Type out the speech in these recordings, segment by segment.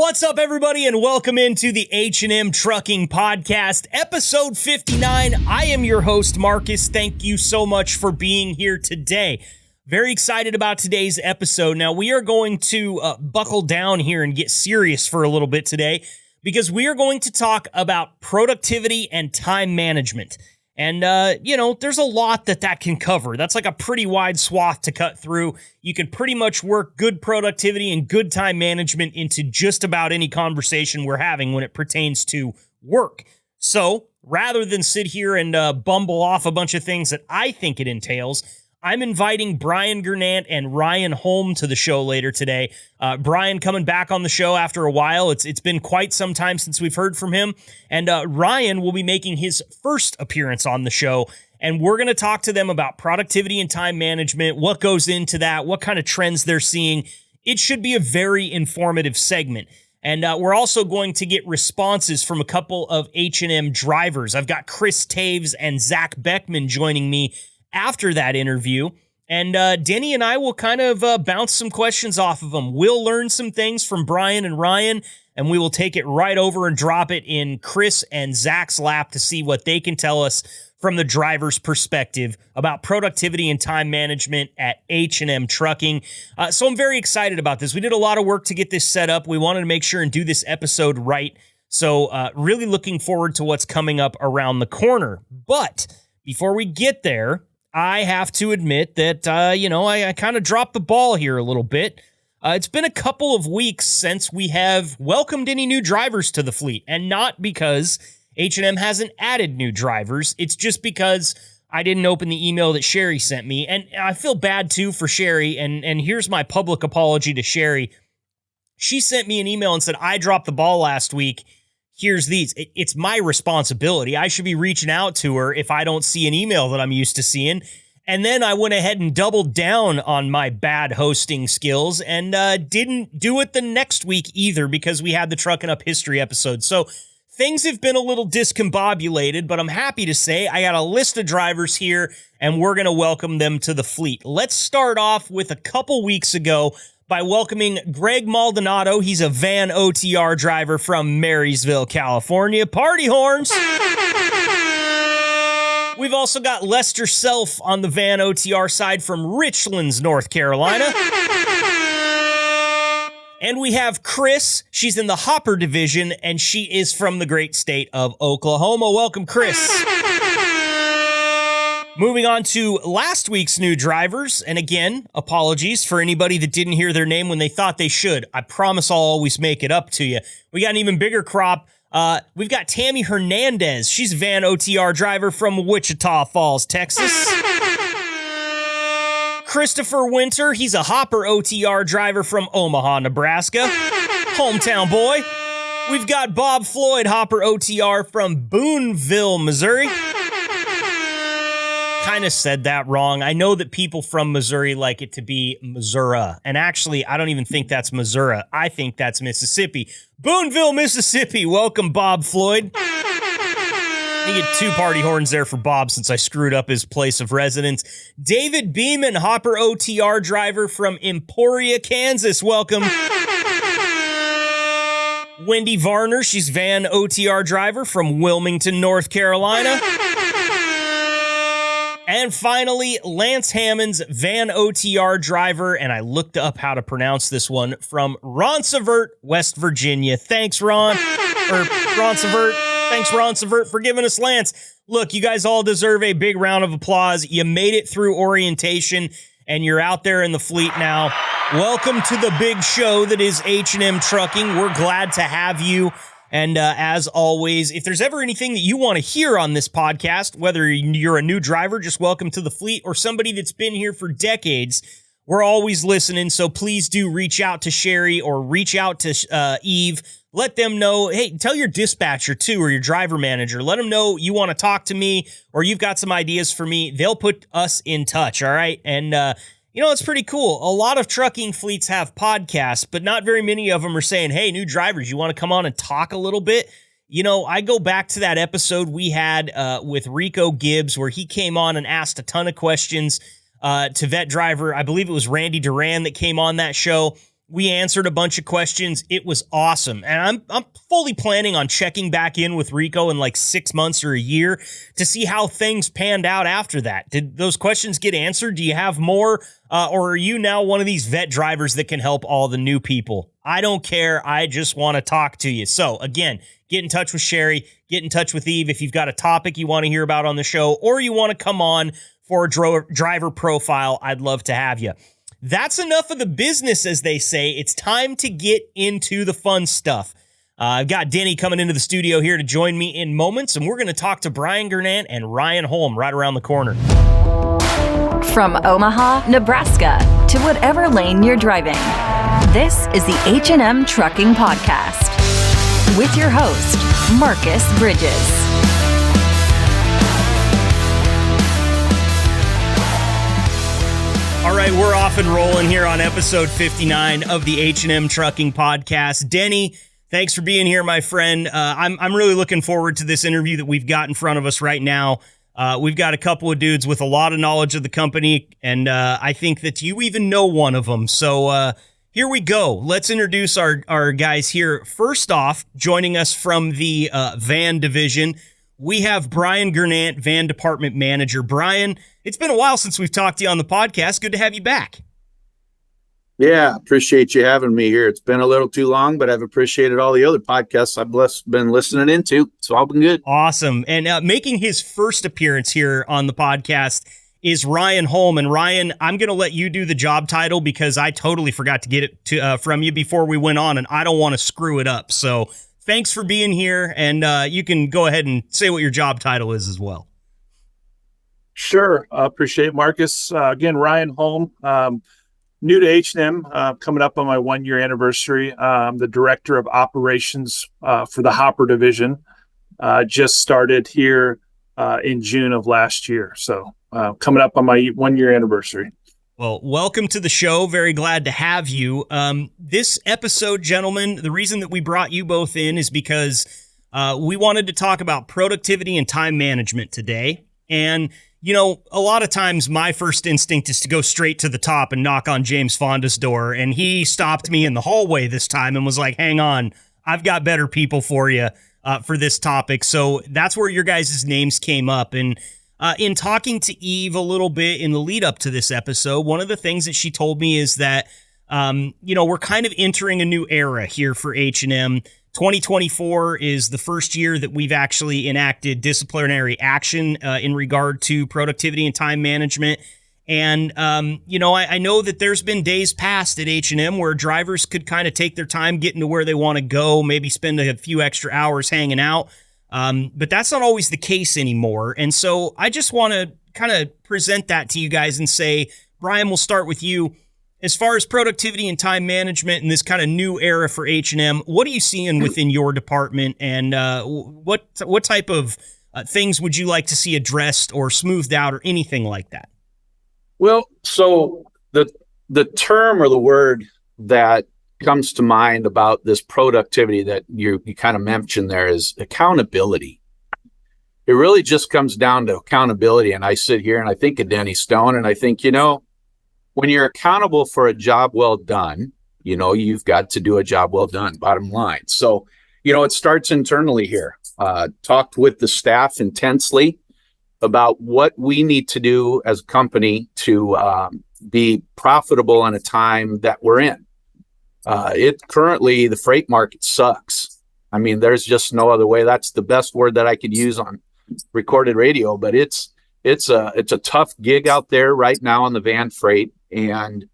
What's up, everybody, and welcome into the H&M Trucking Podcast, episode 59. I am your host, Marcus. Thank you so much for being here today. Very excited about today's episode. Now, we are going to buckle down here and get serious for a little bit today because we are going to talk about productivity and time management. And, there's a lot that can cover. That's like a pretty wide swath to cut through. You can pretty much work good productivity and good time management into just about any conversation we're having when it pertains to work. So rather than sit here and bumble off a bunch of things that I think it entails, I'm inviting Brian Gernandt and Ryan Holm to the show later today. Brian coming back on the show after a while. It's been quite some time since we've heard from him. And Ryan will be making his first appearance on the show. And we're going to talk to them about productivity and time management, what goes into that, what kind of trends they're seeing. It should be a very informative segment. And we're also going to get responses from a couple of H&M drivers. I've got Chris Taves and Zach Beckman joining me after that interview, and Denny and I will kind of bounce some questions off of them. We'll learn some things from Brian and Ryan, and we will take it right over and drop it in Chris and Zach's lap to see what they can tell us from the driver's perspective about productivity and time management at H&M Trucking. So I'm very excited about this. We did a lot of work to get this set up. We wanted to make sure and do this episode right. So really looking forward to what's coming up around the corner. But before we get there, I have to admit that, I kind of dropped the ball here a little bit. It's been a couple of weeks since we have welcomed any new drivers to the fleet, and not because H&M hasn't added new drivers. It's just because I didn't open the email that Sherry sent me, and I feel bad, too, for Sherry, and here's my public apology to Sherry. She sent me an email and said, I dropped the ball last week. Here's these. It's my responsibility. I should be reaching out to her if I don't see an email that I'm used to seeing. And then I went ahead and doubled down on my bad hosting skills and didn't do it the next week either because we had the Trucking Up History episode. So things have been a little discombobulated, but I'm happy to say I got a list of drivers here and we're going to welcome them to the fleet. Let's start off with a couple weeks ago by welcoming Greg Maldonado. He's a van OTR driver from Marysville, California. Party horns! We've also got Lester Self on the van OTR side from Richlands, North Carolina. And we have Chris. She's in the Hopper division, and she is from the great state of Oklahoma. Welcome, Chris. Moving on to last week's new drivers, and again, apologies for anybody that didn't hear their name when they thought they should. I promise I'll always make it up to you. We got an even bigger crop. We've got Tammy Hernandez. She's a van OTR driver from Wichita Falls, Texas. Christopher Winter, he's a Hopper OTR driver from Omaha, Nebraska. Hometown boy. We've got Bob Floyd, Hopper OTR from Boonville, Missouri. Kind of said that wrong. I know that people from Missouri like it to be Missouri, and actually, I don't even think that's Missouri. I think that's Mississippi. Boonville, Mississippi. Welcome, Bob Floyd. You get two party horns there for Bob since I screwed up his place of residence. David Beeman, Hopper OTR driver from Emporia, Kansas. Welcome. Wendy Varner, she's van OTR driver from Wilmington, North Carolina. And finally, Lance Hammonds, van OTR driver, and I looked up how to pronounce this one, from Roncevert, West Virginia. Thanks, Ron. Or Roncevert. Thanks, Roncevert, for giving us Lance. Look, you guys all deserve a big round of applause. You made it through orientation, and you're out there in the fleet now. Welcome to the big show that is H&M Trucking. We're glad to have you. And as always, if there's ever anything that you want to hear on this podcast, whether you're a new driver, just welcome to the fleet, or somebody that's been here for decades, we're always listening. So please do reach out to Sherry or reach out to Eve. Let them know, hey, tell your dispatcher too, or your driver manager. Let them know you want to talk to me or you've got some ideas for me. They'll put us in touch, all right? And it's pretty cool. A lot of trucking fleets have podcasts, but not very many of them are saying, hey, new drivers, you want to come on and talk a little bit? I go back to that episode we had with Rico Gibbs where he came on and asked a ton of questions to vet driver. I believe it was Randy Duran that came on that show. We answered a bunch of questions. It was awesome. And I'm fully planning on checking back in with Rico in like 6 months or a year to see how things panned out after that. Did those questions get answered? Do you have more? Or are you now one of these vet drivers that can help all the new people? I don't care. I just want to talk to you. So again, get in touch with Sherry, get in touch with Eve if you've got a topic you want to hear about on the show, or you want to come on for a driver profile. I'd love to have you. That's enough of the business, as they say. It's time to get into the fun stuff. I've got Denny coming into the studio here to join me in moments, and we're going to talk to Brian Gernandt and Ryan Holm right around the corner. From Omaha, Nebraska, to whatever lane you're driving, this is the H&M Trucking Podcast with your host, Marcus Bridges. All right, we're off and rolling here on episode 59 of the H&M Trucking Podcast. Denny, thanks for being here, my friend. I'm really looking forward to this interview that we've got in front of us right now. We've got a couple of dudes with a lot of knowledge of the company, and I think that you even know one of them. So here we go. Let's introduce our guys here. First off, joining us from the van division, we have Brian Gernandt, van department manager. Brian, it's been a while since we've talked to you on the podcast. Good to have you back. Yeah, appreciate you having me here. It's been a little too long, but I've appreciated all the other podcasts I've been listening into. It's all been good. Awesome. And making his first appearance here on the podcast is Ryan Holm. And Ryan, I'm going to let you do the job title because I totally forgot to get it from you before we went on, and I don't want to screw it up. So thanks for being here, and you can go ahead and say what your job title is as well. Sure. Appreciate it, Marcus. Again, Ryan Holm, new to H&M, coming up on my 1-year anniversary. I'm the director of operations for the Hopper division. Just started here in June of last year. So coming up on my 1-year anniversary. Well, welcome to the show. Very glad to have you. This episode, gentlemen, the reason that we brought you both in is because we wanted to talk about productivity and time management today. And, you know, a lot of times my first instinct is to go straight to the top and knock on James Fonda's door. And he stopped me in the hallway this time and was like, hang on, I've got better people for you for this topic. So that's where your guys' names came up. And in talking to Eve a little bit in the lead up to this episode, one of the things that she told me is that, we're kind of entering a new era here for H&M. 2024 is the first year that we've actually enacted disciplinary action in regard to productivity and time management. And, I know that there's been days past at H&M where drivers could kind of take their time getting to where they want to go, maybe spend a few extra hours hanging out. But that's not always the case anymore. And so I just want to kind of present that to you guys and say, Brian, we'll start with you. As far as productivity and time management in this kind of new era for H&M, what are you seeing within your department, and what type of things would you like to see addressed or smoothed out or anything like that? Well, so the term or the word that comes to mind about this productivity that you kind of mentioned there is accountability. It really just comes down to accountability. And I sit here and I think of Denny Stone, and I think, when you're accountable for a job well done, you've got to do a job well done, bottom line. So, it starts internally here. Talked with the staff intensely about what we need to do as a company to be profitable in a time that we're in. Currently, the freight market sucks. I mean, there's just no other way. That's the best word that I could use on recorded radio, but it's a tough gig out there right now on the van freight. And,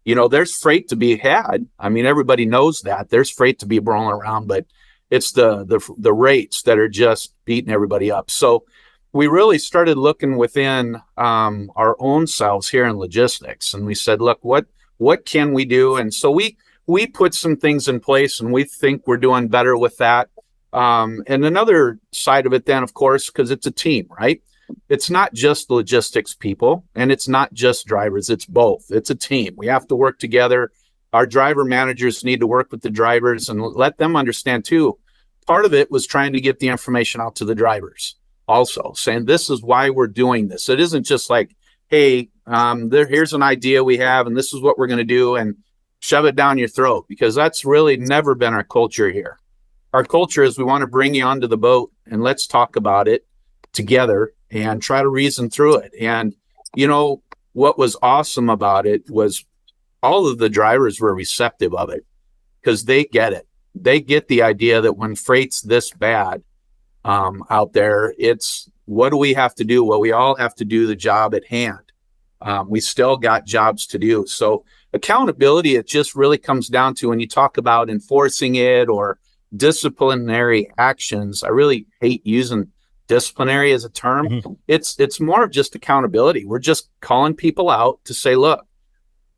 there's freight to be had. I mean, everybody knows that there's freight to be rolling around, but it's the rates that are just beating everybody up. So we really started looking within our own selves here in logistics. And we said, look, what can we do? And so we put some things in place, and we think we're doing better with that. And another side of it then, of course, because it's a team, right? It's not just logistics people, and it's not just drivers. It's both. It's a team. We have to work together. Our driver managers need to work with the drivers and let them understand too. Part of it was trying to get the information out to the drivers also, saying this is why we're doing this. It isn't just like, hey, here's an idea we have, and this is what we're going to do. And shove it down your throat, because that's really never been our culture here. Our culture is we want to bring you onto the boat and let's talk about it together and try to reason through it. And, what was awesome about it was all of the drivers were receptive of it, because they get it. They get the idea that when freight's this bad out there, it's what do we have to do? Well, we all have to do the job at hand. We still got jobs to do. So accountability, it just really comes down to when you talk about enforcing it or disciplinary actions. I really hate using disciplinary as a term. Mm-hmm. It's more of just accountability. We're just calling people out to say, look,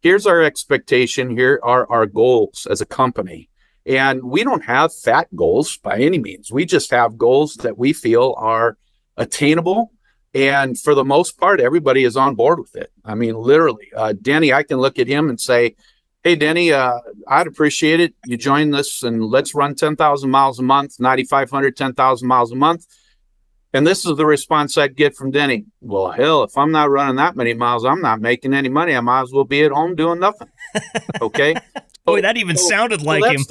here's our expectation. Here are our goals as a company. And we don't have fat goals by any means. We just have goals that we feel are attainable. And for the most part, everybody is on board with it. I mean, literally, Denny, I can look at him and say, hey, Denny, I'd appreciate it. You join this and let's run 10,000 miles a month, 9,500, 10,000 miles a month. And this is the response I'd get from Denny. Well, hell, if I'm not running that many miles, I'm not making any money. I might as well be at home doing nothing. Okay. Boy, that even sounded like him.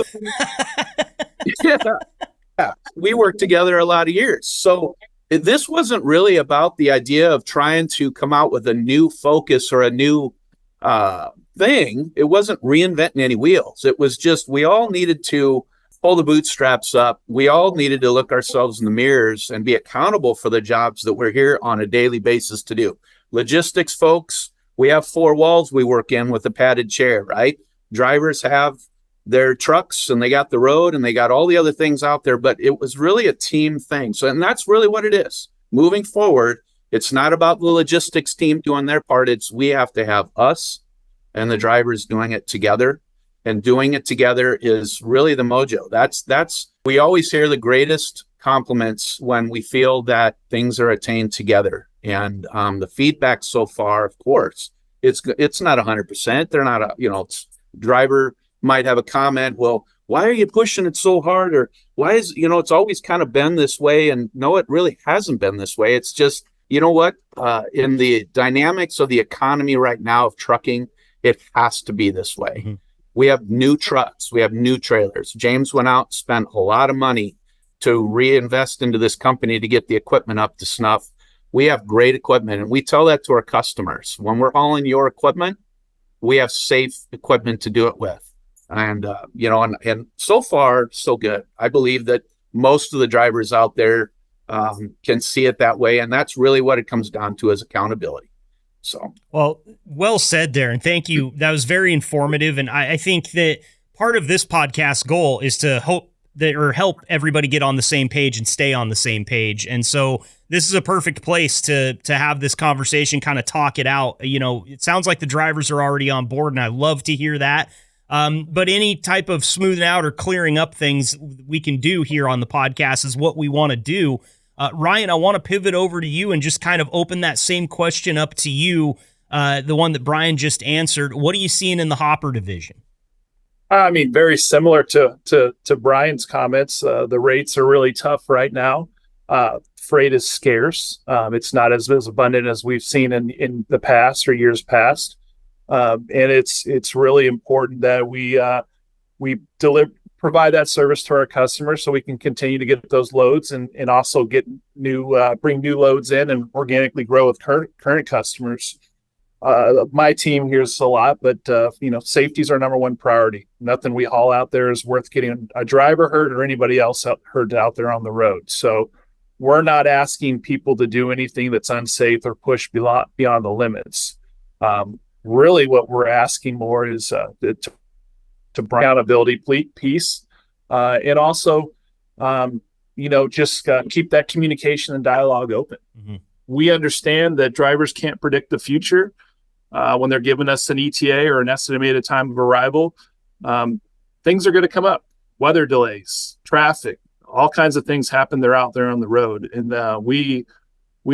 Yeah. We worked together a lot of years. So this wasn't really about the idea of trying to come out with a new focus or a new thing. It wasn't reinventing any wheels. It was just, we all needed to pull the bootstraps up. We all needed to look ourselves in the mirrors and be accountable for the jobs that we're here on a daily basis to do. Logistics folks, we have 4 walls we work in with a padded chair, right? Drivers have their trucks and they got the road and they got all the other things out there, but it was really a team thing. So, and that's really what it is. Moving forward, it's not about the logistics team doing their part. It's we have to have us and the drivers doing it together. And doing it together is really the mojo. That's we always hear the greatest compliments when we feel that things are attained together. And the feedback so far, of course, it's not 100%. They're not driver might have a comment. Well, why are you pushing it so hard? Or why is it's always kind of been this way? And no, it really hasn't been this way. It's just what in the dynamics of the economy right now of trucking, it has to be this way. Mm-hmm. We have new trucks. We have new trailers. James went out, spent a lot of money to reinvest into this company to get the equipment up to snuff. We have great equipment, and we tell that to our customers. When we're hauling your equipment, we have safe equipment to do it with. And, and so far, so good. I believe that most of the drivers out there can see it that way. And that's really what it comes down to, is accountability. So, well said there. And thank you. That was very informative. And I think that part of this podcast goal is to help everybody get on the same page and stay on the same page. And so this is a perfect place to have this conversation, kind of talk it out. It sounds like the drivers are already on board, and I love to hear that. But any type of smoothing out or clearing up things we can do here on the podcast is what we want to do. Ryan, I want to pivot over to you and just kind of open that same question up to you, the one that Brian just answered. What are you seeing in the hopper division? I mean, very similar to Brian's comments. The rates are really tough right now. Freight is scarce. It's not as abundant as we've seen in the past or years past. And it's really important that we provide that service to our customers so we can continue to get those loads and also get bring new loads in and organically grow with current customers. My team hears a lot, but safety is our number one priority. Nothing we haul out there is worth getting a driver hurt or anybody else hurt out there on the road. So we're not asking people to do anything that's unsafe or push beyond the limits. Really what we're asking more is to bring accountability piece, and also, just keep that communication and dialogue open. Mm-hmm. We understand that drivers can't predict the future when they're giving us an ETA or an estimated time of arrival. Things are going to come up: weather delays, traffic, all kinds of things happen. They're out there on the road, and we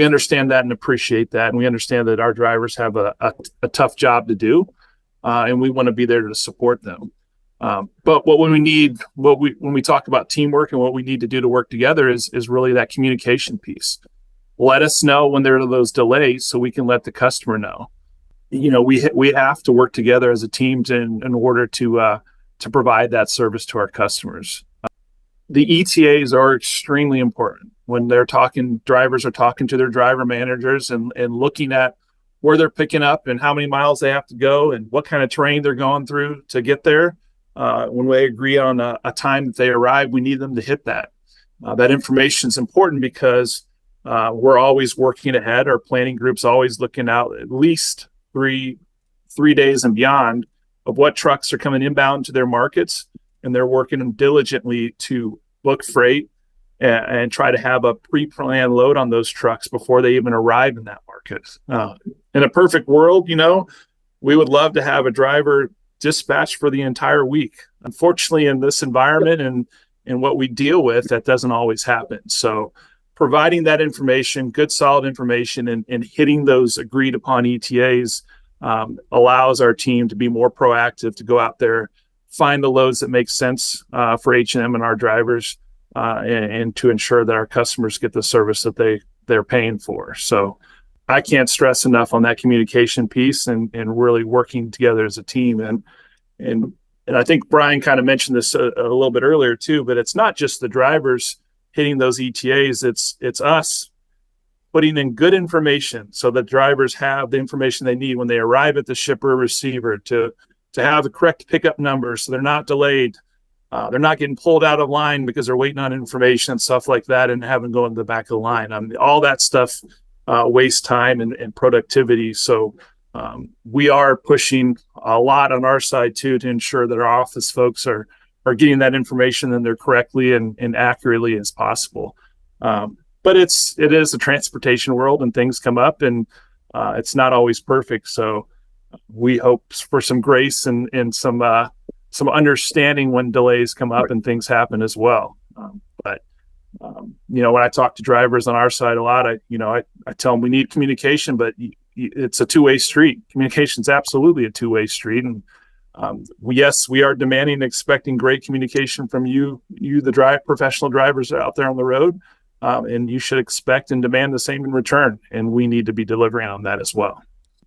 understand that and appreciate that, and we understand that our drivers have a tough job to do, and we want to be there to support them. But when we talk about teamwork and what we need to do to work together is really that communication piece. Let us know when there are those delays so we can let the customer know. we have to work together as a team in order to provide that service to our customers. The ETAs are extremely important when drivers are talking to their driver managers and looking at where they're picking up and how many miles they have to go and what kind of terrain they're going through to get there. When we agree on a time that they arrive, we need them to hit that. That information is important because we're always working ahead. Our planning group's always looking out at least three days and beyond of what trucks are coming inbound to their markets, and they're working diligently to book freight and try to have a pre-planned load on those trucks before they even arrive in that market. In a perfect world, we would love to have a driver dispatched for the entire week. Unfortunately, in this environment and what we deal with, that doesn't always happen. So providing that information, good, solid information, and hitting those agreed upon ETAs allows our team to be more proactive, to go out there, find the loads that make sense for H&M and our drivers, and to ensure that our customers get the service that they're paying for. So I can't stress enough on that communication piece and really working together as a team. And I think Brian kind of mentioned this a little bit earlier too, but it's not just the drivers hitting those ETAs. It's us putting in good information so that drivers have the information they need when they arrive at the shipper or receiver to have the correct pickup numbers so they're not delayed. They're not getting pulled out of line because they're waiting on information and stuff like that and having to go in the back of the line. All that stuff wastes time and productivity. So we are pushing a lot on our side too to ensure that our office folks are getting that information in there correctly and accurately as possible. But it is a transportation world and things come up and it's not always perfect. So we hope for some grace and some understanding when delays come up and things happen as well. But when I talk to drivers on our side a lot, I tell them we need communication, but it's a two-way street. Communication is absolutely a two-way street. And yes, we are demanding and expecting great communication from you, the professional drivers out there on the road. And you should expect and demand the same in return. And we need to be delivering on that as well.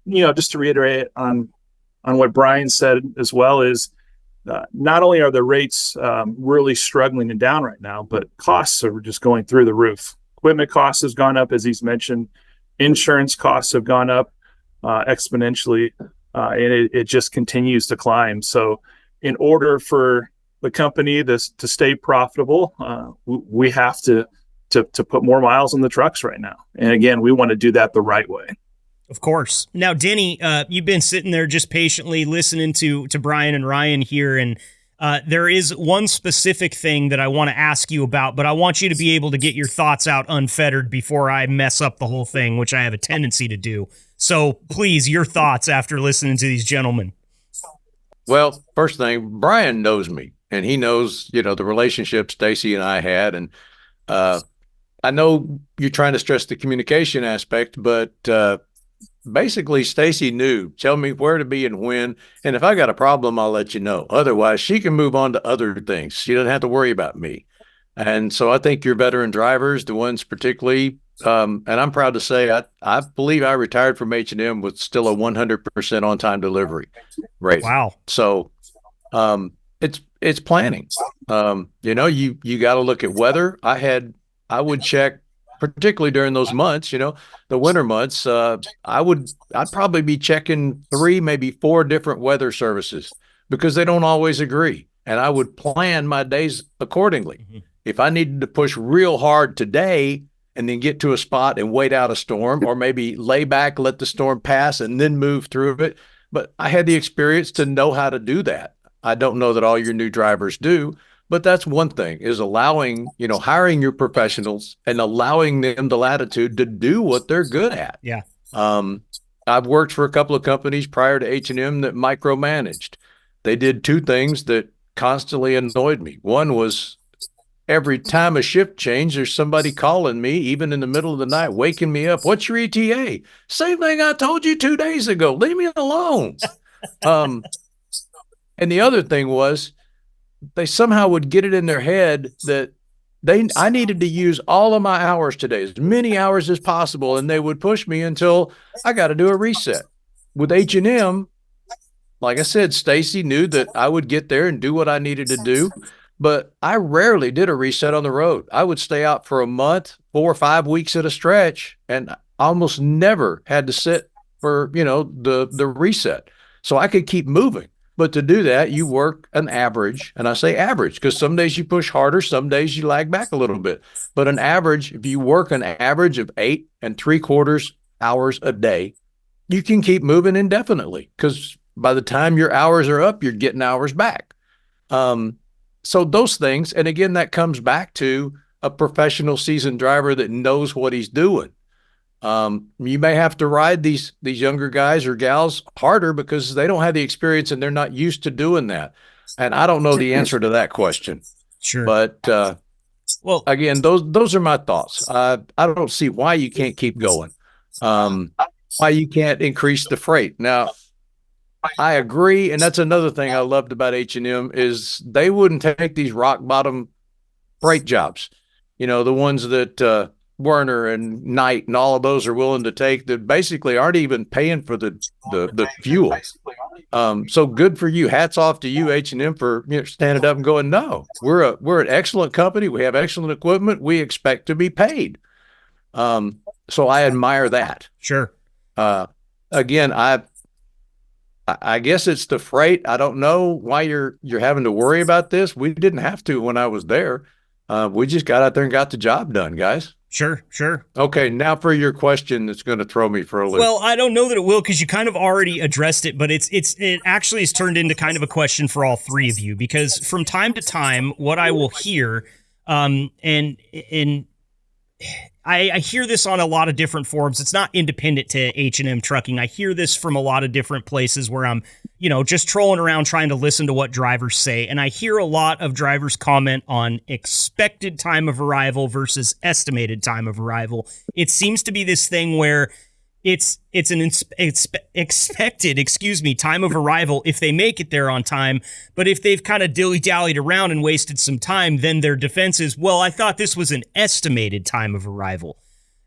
Just to reiterate on what Brian said as well is not only are the rates really struggling and down right now, but costs are just going through the roof. Equipment costs has gone up, as he's mentioned. Insurance costs have gone up exponentially, and it just continues to climb. So in order for the company to stay profitable, we have to put more miles on the trucks right now. And again, we want to do that the right way. Of course. Now, Denny, you've been sitting there just patiently listening to Brian and Ryan here, and there is one specific thing that I want to ask you about, but I want you to be able to get your thoughts out unfettered before I mess up the whole thing, which I have a tendency to do. So please, your thoughts after listening to these gentlemen. Well, first thing, Brian knows me, and he knows, the relationship Stacy and I had, and I know you're trying to stress the communication aspect, but basically, Stacy knew, tell me where to be and when, and if I got a problem, I'll let you know. Otherwise, she can move on to other things. She doesn't have to worry about me. And so I think your veteran drivers, the ones particularly, and I'm proud to say, I believe I retired from H&M with still a 100% on-time delivery rate. Wow. So it's planning. You got to look at weather. I would check, particularly during those months, the winter months, I'd probably be checking 3, maybe 4 different weather services because they don't always agree. And I would plan my days accordingly. Mm-hmm. If I needed to push real hard today and then get to a spot and wait out a storm, or maybe lay back, let the storm pass and then move through it. But I had the experience to know how to do that. I don't know that all your new drivers do. But that's one thing, is allowing, hiring your professionals and allowing them the latitude to do what they're good at. Yeah. I've worked for a couple of companies prior to H&M that micromanaged. They did 2 things that constantly annoyed me. One was every time a shift changed, there's somebody calling me, even in the middle of the night, waking me up. What's your ETA? Same thing I told you 2 days ago. Leave me alone. And the other thing was, they somehow would get it in their head that I needed to use all of my hours today, as many hours as possible, and they would push me until I got to do a reset. with H&M, like I said, Stacy knew that I would get there and do what I needed to do, but I rarely did a reset on the road. I would stay out for a month, 4 or 5 weeks at a stretch, and almost never had to sit for, the reset. So I could keep moving. But to do that, you work an average, and I say average because some days you push harder, some days you lag back a little bit. But an average, if you work an average of 8 3/4 hours a day, you can keep moving indefinitely because by the time your hours are up, you're getting hours back. So those things, and again, that comes back to a professional seasoned driver that knows what he's doing. You may have to ride these younger guys or gals harder because they don't have the experience and they're not used to doing that. And I don't know the answer to that question. Sure. But well, again, those are my thoughts. I don't see why you can't keep going. Why you can't increase the freight. Now, I agree, and that's another thing I loved about H&M is they wouldn't take these rock bottom freight jobs. The ones that Werner and Knight and all of those are willing to take that basically aren't even paying for the fuel. So good for you. Hats off to you, H&M, for standing up and going, no, we're an excellent company. We have excellent equipment. We expect to be paid. So I admire that. Sure. Again, I guess it's the freight. I don't know why you're having to worry about this. We didn't have to when I was there. We just got out there and got the job done, guys. Sure. Okay, now for your question that's going to throw me for a loop. Well, I don't know that it will because you kind of already addressed it, but it actually has turned into kind of a question for all three of you because from time to time, what I will hear, and I hear this on a lot of different forums. It's not independent to H&M Trucking. I hear this from a lot of different places where I'm, just trolling around trying to listen to what drivers say. And I hear a lot of drivers comment on expected time of arrival versus estimated time of arrival. It seems to be this thing where it's an expected, time of arrival if they make it there on time. But if they've kind of dilly-dallied around and wasted some time, then their defense is, well, I thought this was an estimated time of arrival.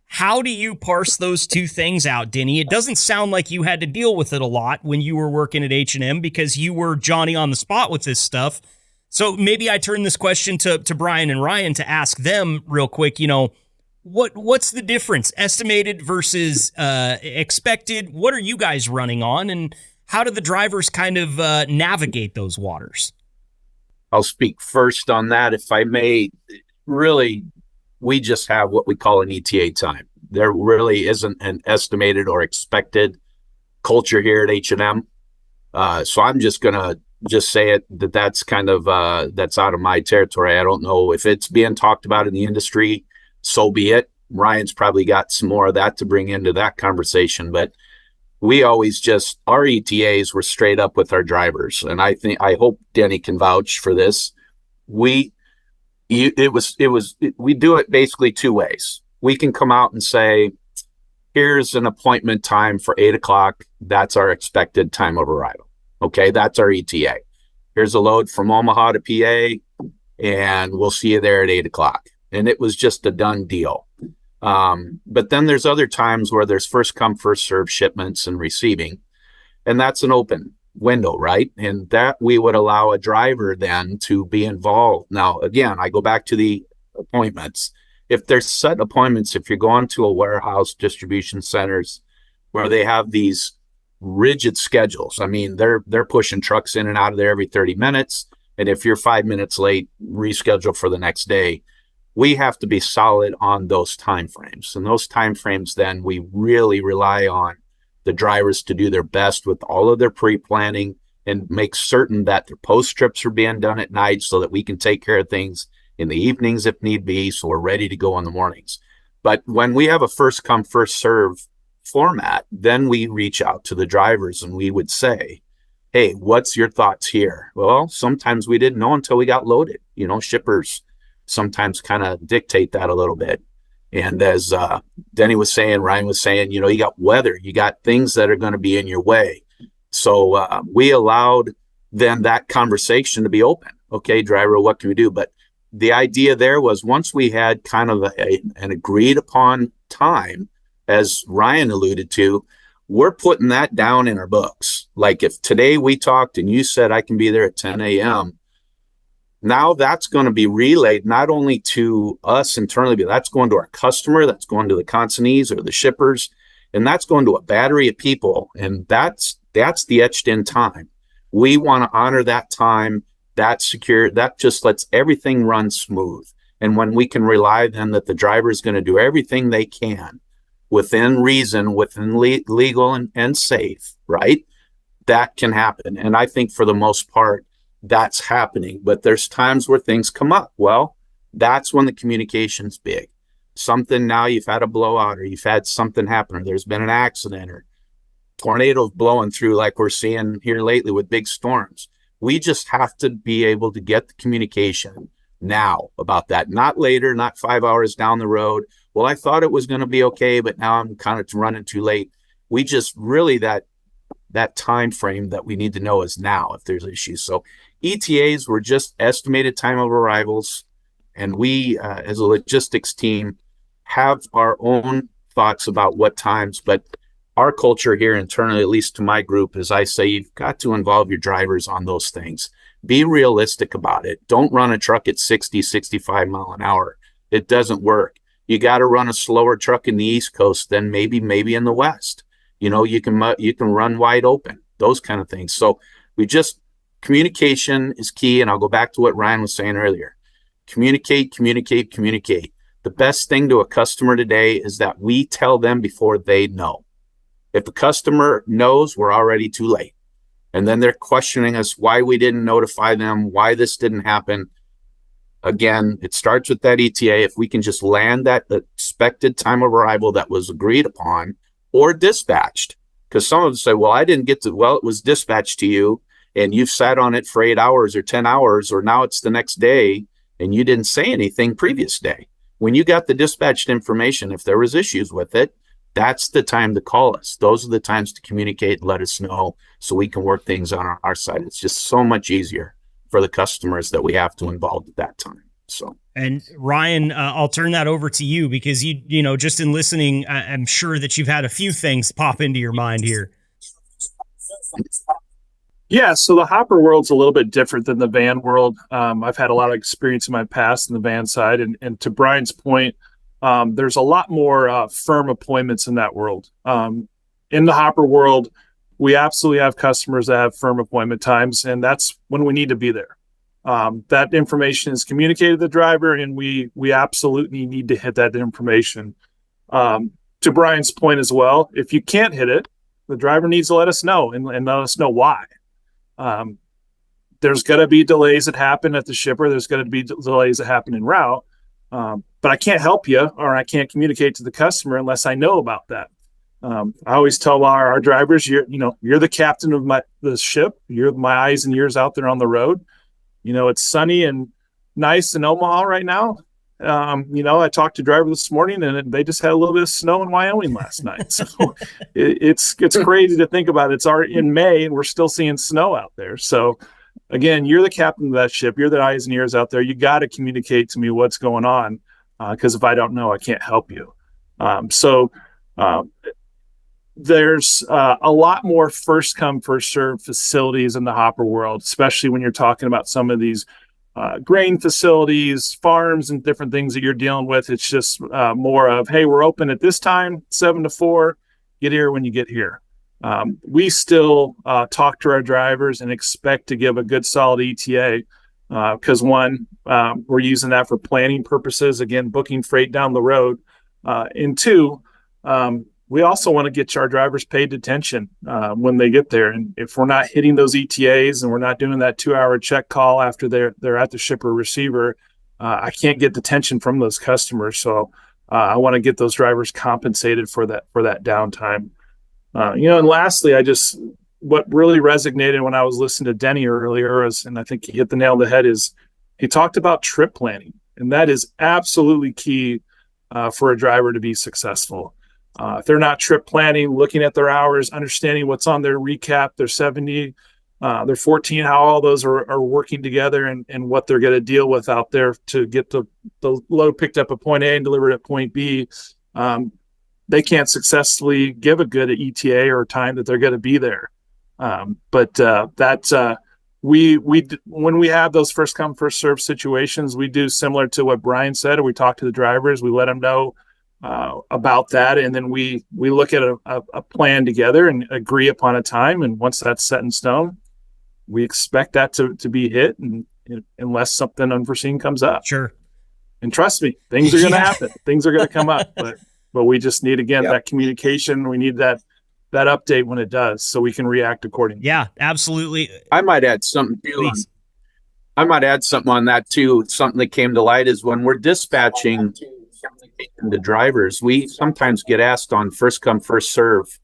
How do you parse those two things out, Denny? It doesn't sound like you had to deal with it a lot when you were working at H&M because you were Johnny on the spot with this stuff. So maybe I turn this question to Brian and Ryan to ask them real quick, what's the difference? Estimated versus expected? What are you guys running on? And how do the drivers kind of navigate those waters? I'll speak first on that. If I may, really, we just have what we call an ETA time. There really isn't an estimated or expected culture here at H&M. So I'm just going to just say it that's kind of that's out of my territory. I don't know if it's being talked about in the industry. So be it. Ryan's probably got some more of that to bring into that conversation, but we always our ETAs were straight up with our drivers. And I hope Denny can vouch for this. We do it basically two ways. We can come out and say, here's an appointment time for 8:00. That's our expected time of arrival. Okay. That's our ETA. Here's a load from Omaha to PA and we'll see you there at 8:00. And it was just a done deal. But then there's other times where there's first come, first serve shipments and receiving. And that's an open window, right? And that we would allow a driver then to be involved. Now, again, I go back to the appointments. If there's set appointments, if you're going to a warehouse, distribution centers where they have these rigid schedules, I mean, they're pushing trucks in and out of there every 30 minutes. And if you're 5 minutes late, reschedule for the next day. We have to be solid on those timeframes. And those timeframes, then we really rely on the drivers to do their best with all of their pre-planning and make certain that their post trips are being done at night so that we can take care of things in the evenings if need be, so we're ready to go in the mornings. But when we have a first come, first serve format, then we reach out to the drivers and we would say, hey, what's your thoughts here? Well, sometimes we didn't know until we got loaded. Shippers sometimes kind of dictate that a little bit. And as Denny was saying, Ryan was saying, you got weather, you got things that are going to be in your way. So we allowed then that conversation to be open. Okay, driver, what can we do? But the idea there was once we had kind of an agreed upon time, as Ryan alluded to, we're putting that down in our books. Like if today we talked and you said I can be there at 10 a.m., now that's going to be relayed not only to us internally, but that's going to our customer, that's going to the consignees or the shippers, and that's going to a battery of people. And that's the etched in time. We want to honor that time, that's secure, that just lets everything run smooth. And when we can rely then that the driver is going to do everything they can within reason, within legal and safe, right? That can happen. And I think for the most part, that's happening. But there's times where things come up. Well, that's when the communication's big. Something now, you've had a blowout, or you've had something happen, or there's been an accident, or tornadoes blowing through like we're seeing here lately with big storms. We just have to be able to get the communication now about that, not later, not 5 hours down the road. Well, I thought it was going to be okay, but now I'm kind of running too late. We just really, that time frame that we need to know is now if there's issues. So ETAs were just estimated time of arrivals, and we as a logistics team have our own thoughts about what times, but our culture here internally, at least to my group, is I say you've got to involve your drivers on those things. Be realistic about it. Don't run a truck at 60, 65 mile an hour. It doesn't work. You got to run a slower truck in the East Coast than maybe in the West. You know, you can run wide open, those kind of things. So communication is key. And I'll go back to what Ryan was saying earlier. Communicate. The best thing to a customer today is that we tell them before they know. If the customer knows, we're already too late. And then they're questioning us why we didn't notify them, why this didn't happen. Again, it starts with that ETA. If we can just land that expected time of arrival that was agreed upon or dispatched, because some of them say, well, I didn't get to, well, it was dispatched to you and you've sat on it for 8 hours or 10 hours, or now it's the next day and you didn't say anything previous day. When you got the dispatched information, if there was issues with it, that's the time to call us. Those are the times to communicate, let us know so we can work things on our side. It's just so much easier for the customers that we have to involve at that time. So, and Ryan, I'll turn that over to you because you know, just in listening, I'm sure that you've had a few things pop into your mind here. Yeah, so the hopper world's a little bit different than the van world. I've had a lot of experience in my past in the van side, and to Brian's point, there's a lot more firm appointments in that world. In the hopper world, we absolutely have customers that have firm appointment times, and that's when we need to be there. That information is communicated to the driver, and we absolutely need to hit that information. To Brian's point as well, if you can't hit it, the driver needs to let us know and let us know why. There's going to be delays that happen at the shipper. There's going to be delays that happen en route. But I can't help you, or I can't communicate to the customer unless I know about that. I always tell our drivers, you're the captain of the ship. You're my eyes and ears out there on the road. You know, it's sunny and nice in Omaha right now. I talked to a driver this morning, and they just had a little bit of snow in Wyoming last night. So it's crazy to think about. It's already in May, and we're still seeing snow out there. So again, you're the captain of that ship. You're the eyes and ears out there. You got to communicate to me what's going on, because if I don't know, I can't help you. There's a lot more first come, first serve facilities in the hopper world, especially when you're talking about some of these grain facilities, farms, and different things that you're dealing with. It's just more of, hey, we're open at this time, 7 to 4. Get here when you get here. We still talk to our drivers and expect to give a good solid ETA because one, we're using that for planning purposes, again, booking freight down the road. And two, we also want to get our drivers paid attention when they get there. And if we're not hitting those ETAs and we're not doing that 2-hour check call after they're at the shipper receiver, I can't get the attention from those customers. So I want to get those drivers compensated for that downtime. And lastly, what really resonated when I was listening to Denny earlier and I think he hit the nail on the head, is he talked about trip planning. And that is absolutely key for a driver to be successful. If they're not trip planning, looking at their hours, understanding what's on their recap, their 70, their 14, how all those are working together and what they're going to deal with out there to get the load picked up at point A and delivered at point B. they can't successfully give a good ETA or time that they're going to be there. We when we have those first come first serve situations, we do similar to what Brian said, or we talk to the drivers, we let them know about that, and then we look at a plan together and agree upon a time. And once that's set in stone, we expect that to be hit, and unless something unforeseen comes up. Sure. And trust me, things are going to happen. Things are going to come up, but we just need, again, that communication. We need that update when it does, so we can react accordingly. Yeah, absolutely. I might add something too. I might add something on that too. Something that came to light is when we're dispatching the drivers, we sometimes get asked on first come first serve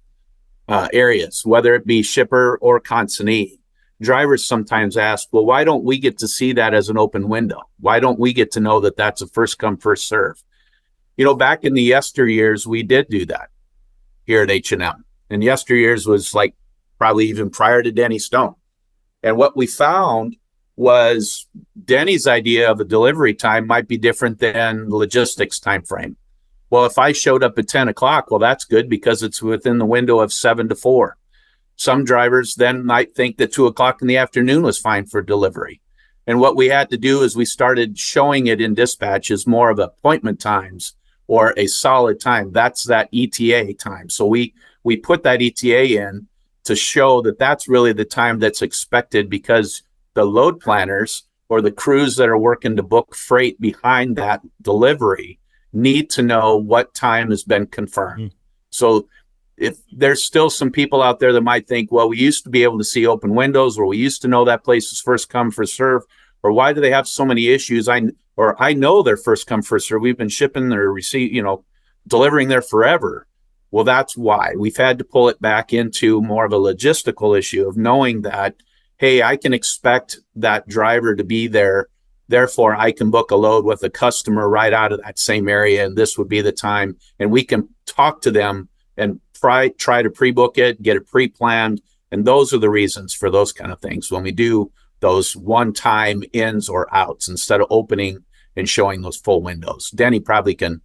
areas, whether it be shipper or consignee. Drivers sometimes ask, well, why don't we get to see that as an open window? Why don't we get to know that that's a first come first serve? Back in the yesteryears, we did do that here at H&M. And yesteryears was like probably even prior to Denny Stone. And what we found was Denny's idea of a delivery time might be different than the logistics time frame. Well, if I showed up at 10 o'clock, well, that's good because it's within the window of 7 to 4. Some drivers then might think that 2 o'clock in the afternoon was fine for delivery. And what we had to do is we started showing it in dispatch as more of appointment times or a solid time. That's that ETA time. So we put that ETA in to show that that's really the time that's expected, because the load planners or the crews that are working to book freight behind that delivery need to know what time has been confirmed. So if there's still some people out there that might think, well, we used to be able to see open windows, or we used to know that place is first come first serve, or why do they have so many issues? I know they're first come first serve. We've been shipping or delivering there forever. Well, that's why we've had to pull it back into more of a logistical issue of knowing that, hey, I can expect that driver to be there. Therefore, I can book a load with a customer right out of that same area, and this would be the time. And we can talk to them and try to pre-book it, get it pre-planned. And those are the reasons for those kind of things when we do those one-time ins or outs instead of opening and showing those full windows. Denny probably can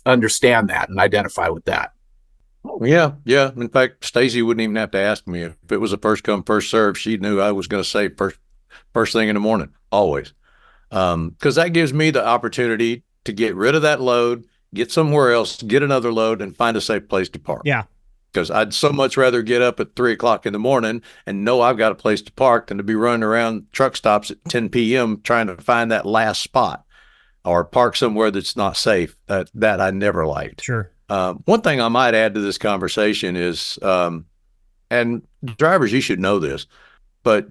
understand that and identify with that. Yeah. In fact, Stacy wouldn't even have to ask me if it was a first come first serve. She knew I was going to say first thing in the morning, always, because that gives me the opportunity to get rid of that load, get somewhere else, get another load, and find a safe place to park. Yeah. Because I'd so much rather get up at 3 o'clock in the morning and know I've got a place to park than to be running around truck stops at 10 p.m. trying to find that last spot or park somewhere that's not safe. That I never liked. Sure. One thing I might add to this conversation is, and drivers, you should know this, but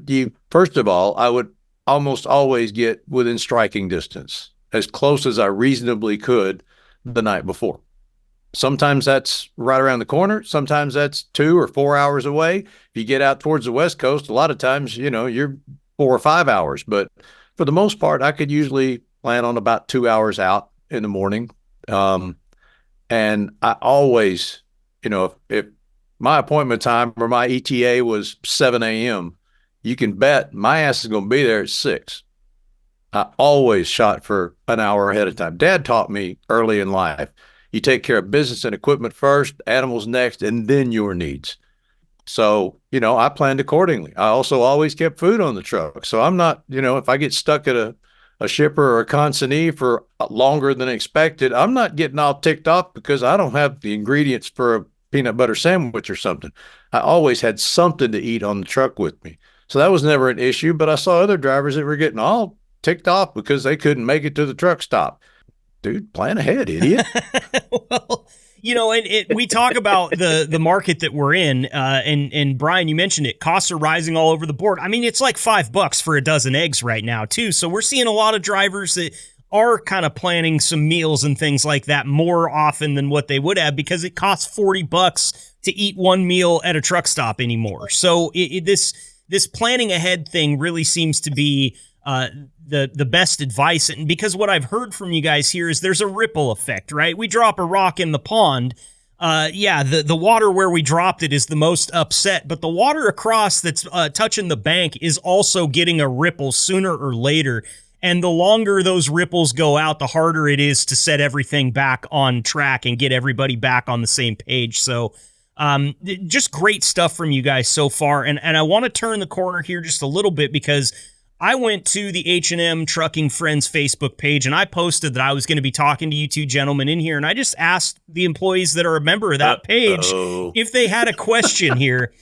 first of all, I would almost always get within striking distance, as close as I reasonably could the night before. Sometimes that's right around the corner. Sometimes that's 2 or 4 hours away. If you get out towards the West Coast, a lot of times, you're 4 or 5 hours. But for the most part, I could usually plan on about 2 hours out in the morning. And I always, if my appointment time or my ETA was 7 a.m., you can bet my ass is going to be there at 6. I always shot for an hour ahead of time. Dad taught me early in life, you take care of business and equipment first, animals next, and then your needs. So, I planned accordingly. I also always kept food on the truck. So I'm not, if I get stuck at a shipper or a consignee for longer than expected, I'm not getting all ticked off because I don't have the ingredients for a peanut butter sandwich or something. I always had something to eat on the truck with me. So that was never an issue, but I saw other drivers that were getting all ticked off because they couldn't make it to the truck stop. Dude, plan ahead, idiot. Well, we talk about the market that we're in, and Brian, you mentioned it. Costs are rising all over the board. I mean, it's like $5 for a dozen eggs right now, too. So we're seeing a lot of drivers that are kind of planning some meals and things like that more often than what they would have because it costs $40 to eat one meal at a truck stop anymore. So this planning ahead thing really seems to be the best advice. And because what I've heard from you guys here is there's a ripple effect, right? We drop a rock in the pond. The water where we dropped it is the most upset, but the water across that's touching the bank is also getting a ripple sooner or later. And the longer those ripples go out, the harder it is to set everything back on track and get everybody back on the same page. So just great stuff from you guys so far. And I want to turn the corner here just a little bit, because I went to the H&M Trucking Friends Facebook page and I posted that I was going to be talking to you two gentlemen in here. And I just asked the employees that are a member of that page if they had a question here.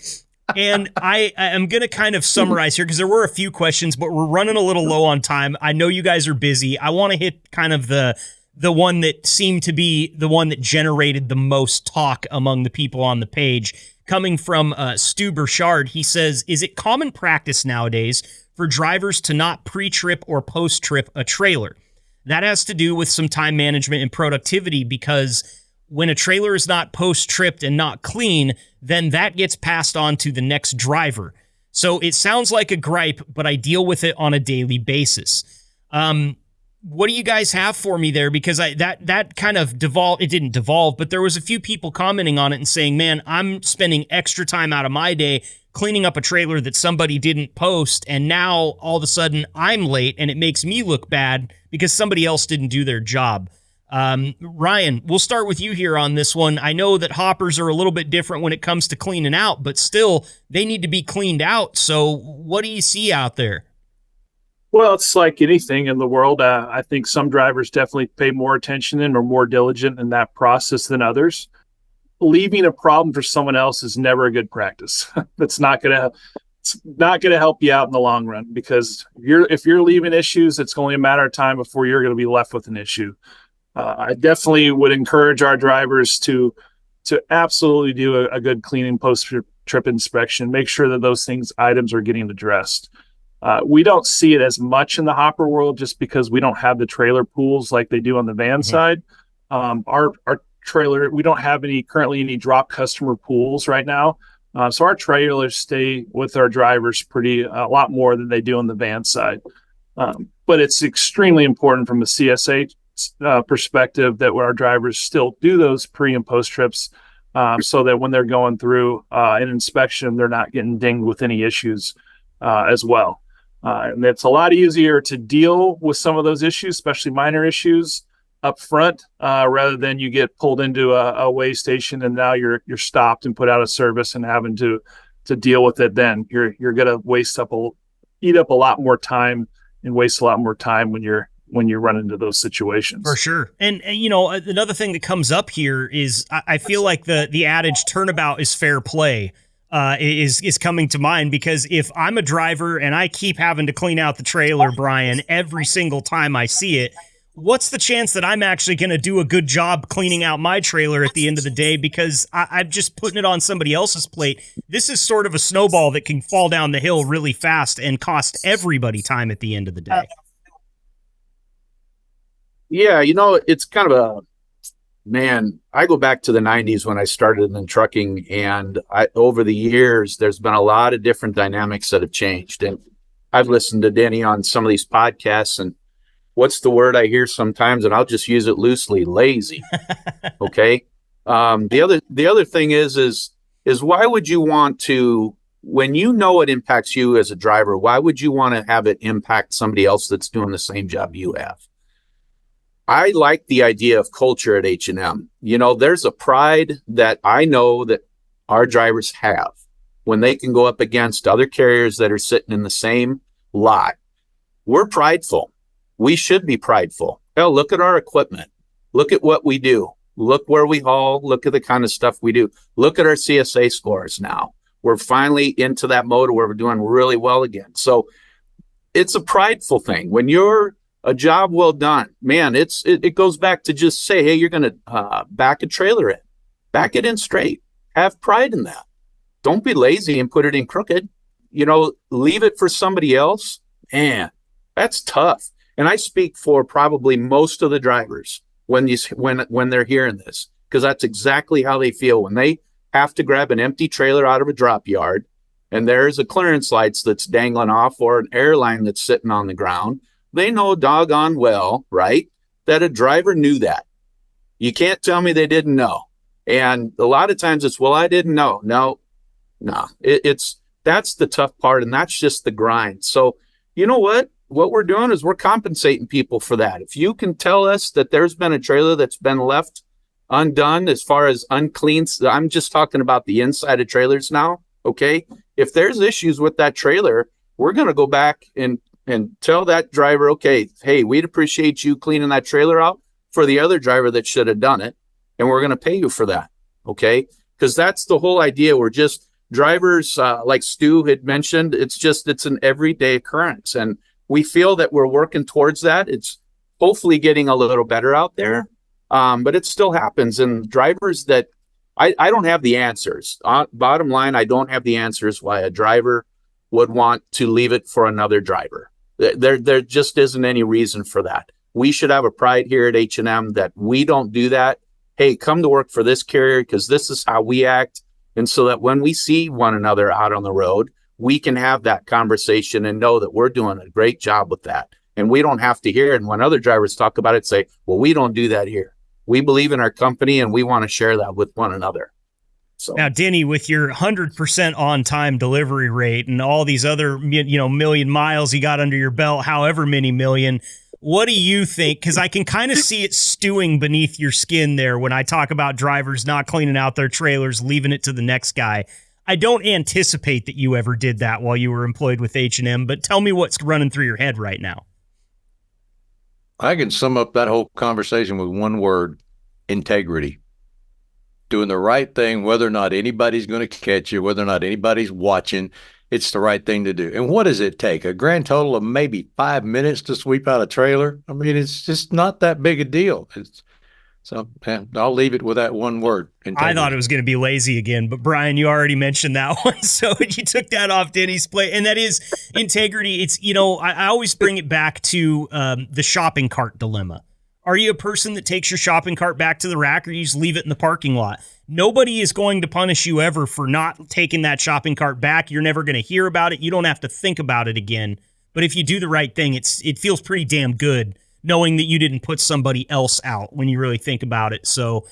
And I am going to kind of summarize here because there were a few questions, but we're running a little low on time. I know you guys are busy. I want to hit kind of the one that seemed to be the one that generated the most talk among the people on the page. Coming from Stu Burchard, he says, is it common practice nowadays for drivers to not pre-trip or post-trip a trailer? That has to do with some time management and productivity, because when a trailer is not post-tripped and not clean, then that gets passed on to the next driver. So it sounds like a gripe, but I deal with it on a daily basis. What do you guys have for me there? Because that kind of devolved. It didn't devolve, but there was a few people commenting on it and saying, man, I'm spending extra time out of my day cleaning up a trailer that somebody didn't post, and now all of a sudden I'm late and it makes me look bad because somebody else didn't do their job. Ryan, we'll start with you here on this one. I know that hoppers are a little bit different when it comes to cleaning out, but still they need to be cleaned out. So what do you see out there? Well, it's like anything in the world. I think some drivers definitely pay more attention and are more diligent in that process than others. Leaving a problem for someone else is never a good practice. It's not gonna help you out in the long run, because if you're leaving issues, it's only a matter of time before you're going to be left with an issue. I definitely would encourage our drivers to absolutely do a good cleaning post-trip inspection. Make sure that those items are getting addressed. We don't see it as much in the hopper world just because we don't have the trailer pools like they do on the van side. Our trailer, we don't have currently any drop customer pools right now. So our trailers stay with our drivers a lot more than they do on the van side. But it's extremely important from a CSA perspective that our drivers still do those pre and post trips, so that when they're going through an inspection, they're not getting dinged with any issues as well. And it's a lot easier to deal with some of those issues, especially minor issues, up front, rather than you get pulled into a weigh station and now you're stopped and put out of service and having to deal with it. Then you're gonna eat up a lot more time and waste a lot more time when you run into those situations. For sure. And you know, another thing that comes up here is I feel like the adage turnabout is fair play is coming to mind, because if I'm a driver and I keep having to clean out the trailer, Brian, every single time I see it, what's the chance that I'm actually going to do a good job cleaning out my trailer at the end of the day, because I'm just putting it on somebody else's plate? This is sort of a snowball that can fall down the hill really fast and cost everybody time at the end of the day. Yeah, you know, it's kind of I go back to the 90s when I started in trucking, and over the years, there's been a lot of different dynamics that have changed. And I've listened to Denny on some of these podcasts, and what's the word I hear sometimes, and I'll just use it loosely: lazy. Okay. The other thing is why would you want to, when you know it impacts you as a driver, why would you want to have it impact somebody else that's doing the same job you have? I like the idea of culture at H&M. You know, there's a pride that I know that our drivers have when they can go up against other carriers that are sitting in the same lot. We're prideful. We should be prideful. Hell, look at our equipment. Look at what we do. Look where we haul. Look at the kind of stuff we do. Look at our CSA scores now. We're finally into that mode where we're doing really well again. So it's a prideful thing. When you're a job well done, man, it goes back to just say, hey, you're going to back a trailer in. Back it in straight. Have pride in that. Don't be lazy and put it in crooked. You know, leave it for somebody else. Man, that's tough. And I speak for probably most of the drivers when they're hearing this, because that's exactly how they feel when they have to grab an empty trailer out of a drop yard and there's a clearance lights that's dangling off or an airline that's sitting on the ground. They know doggone well, right, that a driver knew that. You can't tell me they didn't know. And a lot of times it's, well, I didn't know. No, that's the tough part, and that's just the grind. So you know what? what we're doing is we're compensating people for that. If you can tell us that there's been a trailer that's been left undone as far as unclean, I'm just talking about the inside of trailers now. Okay. If there's issues with that trailer, we're going to go back and tell that driver, okay, hey, we'd appreciate you cleaning that trailer out for the other driver that should have done it. And we're going to pay you for that. Okay. Because that's the whole idea. We're just drivers, like Stu had mentioned, it's an everyday occurrence. And we feel that we're working towards that. It's hopefully getting a little better out there. But it still happens. And drivers that I don't have the answers. Bottom line, I don't have the answers why a driver would want to leave it for another driver. There just isn't any reason for that. We should have a pride here at H&M that we don't do that. Hey, come to work for this carrier because this is how we act. And so that when we see one another out on the road, we can have that conversation and know that we're doing a great job with that. And we don't have to hear it. And when other drivers talk about it, say, well, we don't do that here. We believe in our company and we want to share that with one another. So now, Denny, with your 100% on-time delivery rate and all these other, million miles you got under your belt, however many million, what do you think? Because I can kind of see it stewing beneath your skin there when I talk about drivers not cleaning out their trailers, leaving it to the next guy. I don't anticipate that you ever did that while you were employed with H&M, but tell me what's running through your head right now. I can sum up that whole conversation with one word: integrity. Doing the right thing, whether or not anybody's going to catch you, whether or not anybody's watching, it's the right thing to do. And what does it take? A grand total of maybe 5 minutes to sweep out a trailer? I mean, it's just not that big a deal. So I'll leave it with that one word: integrity. I thought it was going to be lazy again, but Brian, you already mentioned that one, so you took that off Denny's plate, and that is integrity. It's, I always bring it back to the shopping cart dilemma. Are you a person that takes your shopping cart back to the rack, or you just leave it in the parking lot? Nobody is going to punish you ever for not taking that shopping cart back. You're never going to hear about it. You don't have to think about it again. But if you do the right thing, it feels pretty damn good knowing that you didn't put somebody else out when you really think about it. So,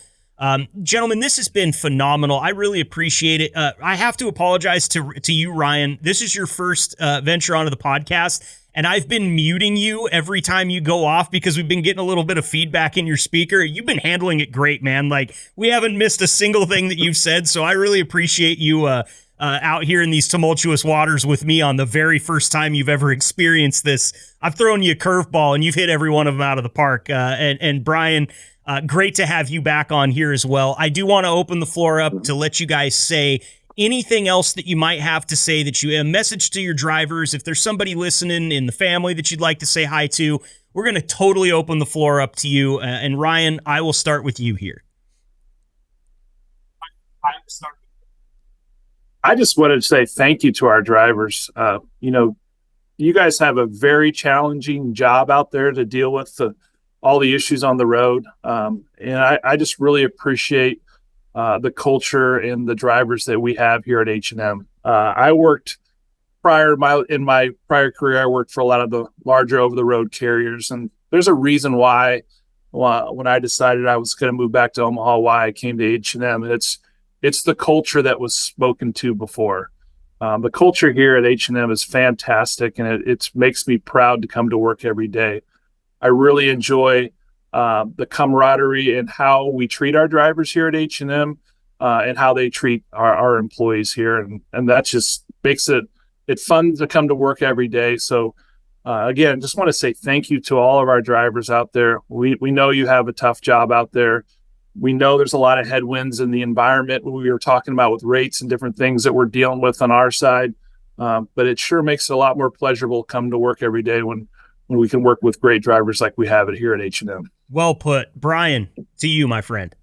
gentlemen, this has been phenomenal. I really appreciate it. I have to apologize to you, Ryan. This is your first venture onto the podcast, and I've been muting you every time you go off because we've been getting a little bit of feedback in your speaker. You've been handling it great, man. Like, we haven't missed a single thing that you've said, so I really appreciate you out here in these tumultuous waters with me on the very first time you've ever experienced this. I've thrown you a curveball, and you've hit every one of them out of the park. And Brian, great to have you back on here as well. I do want to open the floor up to let you guys say anything else that you might have to say, that you a message to your drivers. If there's somebody listening in the family that you'd like to say hi to, we're going to totally open the floor up to you. And Ryan, I will start with you here. I just wanted to say thank you to our drivers. You guys have a very challenging job out there to deal with all the issues on the road. And I just really appreciate the culture and the drivers that we have here at H&M. I worked in my prior career, I worked for a lot of the larger over-the-road carriers. And there's a reason why when I decided I was going to move back to Omaha, why I came to H&M. And it's the culture that was spoken to before. The culture here at H&M is fantastic, and it makes me proud to come to work every day. I really enjoy the camaraderie and how we treat our drivers here at H&M and how they treat our employees here. And that just makes it fun to come to work every day. So again, just want to say thank you to all of our drivers out there. We know you have a tough job out there. We know there's a lot of headwinds in the environment we were talking about with rates and different things that we're dealing with on our side. But it sure makes it a lot more pleasurable to come to work every day when we can work with great drivers like we have it here at H&M. Well put. Brian, to you, my friend.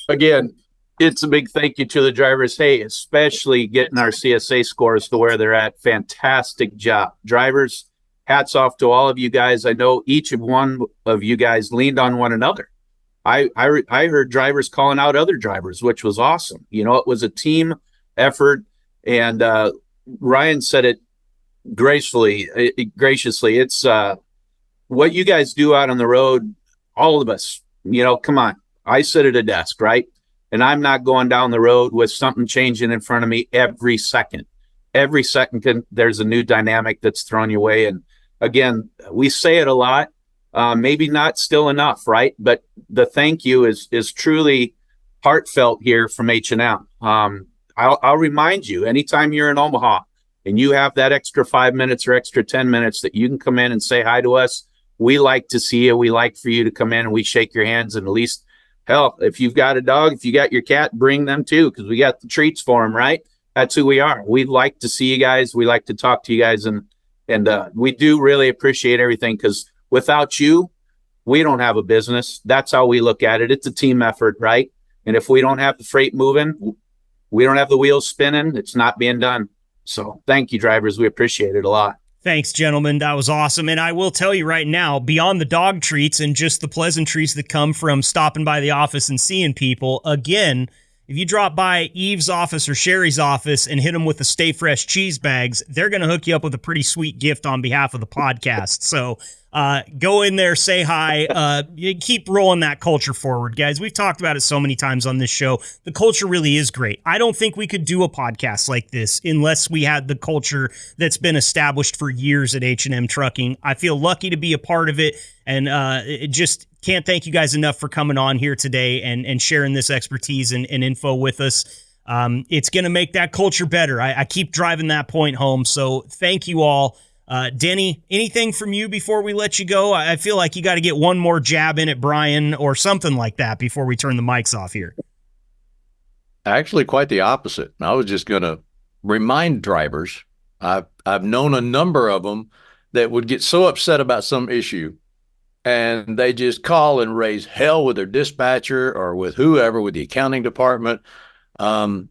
Again, it's a big thank you to the drivers. Hey, especially getting our CSA scores to where they're at. Fantastic job. Drivers, hats off to all of you guys. I know each of one of you guys leaned on one another. I heard drivers calling out other drivers, which was awesome. It was a team effort, and Ryan said it graciously. It's what you guys do out on the road. All of us, come on. I sit at a desk, right? And I'm not going down the road with something changing in front of me every second. every second there's a new dynamic that's thrown your way. And again, we say it a lot, maybe not still enough, right? But the thank you is truly heartfelt here from H&M. I'll remind you, anytime you're in Omaha and you have that extra 5 minutes or extra 10 minutes that you can come in and say hi to us, we like to see you. We like for you to come in and we shake your hands, and at least, hell, if you've got a dog, if you got your cat, bring them too, because we got the treats for them, right? That's who we are. We like to see you guys. We like to talk to you guys, and we do really appreciate everything, because without you, we don't have a business. That's how we look at it. It's a team effort, right? And if we don't have the freight moving, we don't have the wheels spinning, it's not being done. So thank you, drivers. We appreciate it a lot. Thanks, gentlemen. That was awesome. And I will tell you right now, beyond the dog treats and just the pleasantries that come from stopping by the office and seeing people, again, if you drop by Eve's office or Sherry's office and hit them with the Stay Fresh cheese bags, they're going to hook you up with a pretty sweet gift on behalf of the podcast. So go in there, say hi, keep rolling that culture forward, guys. We've talked about it so many times on this show. The culture really is great. I don't think we could do a podcast like this unless we had the culture that's been established for years at H&M Trucking. I feel lucky to be a part of it, and it just can't thank you guys enough for coming on here today and sharing this expertise and info with us. It's going to make that culture better. I keep driving that point home. So thank you all. Denny, anything from you before we let you go? I feel like you got to get one more jab in at Brian or something like that before we turn the mics off here. Actually, quite the opposite. I was just going to remind drivers. I've known a number of them that would get so upset about some issue, and they just call and raise hell with their dispatcher or with whoever, with the accounting department. And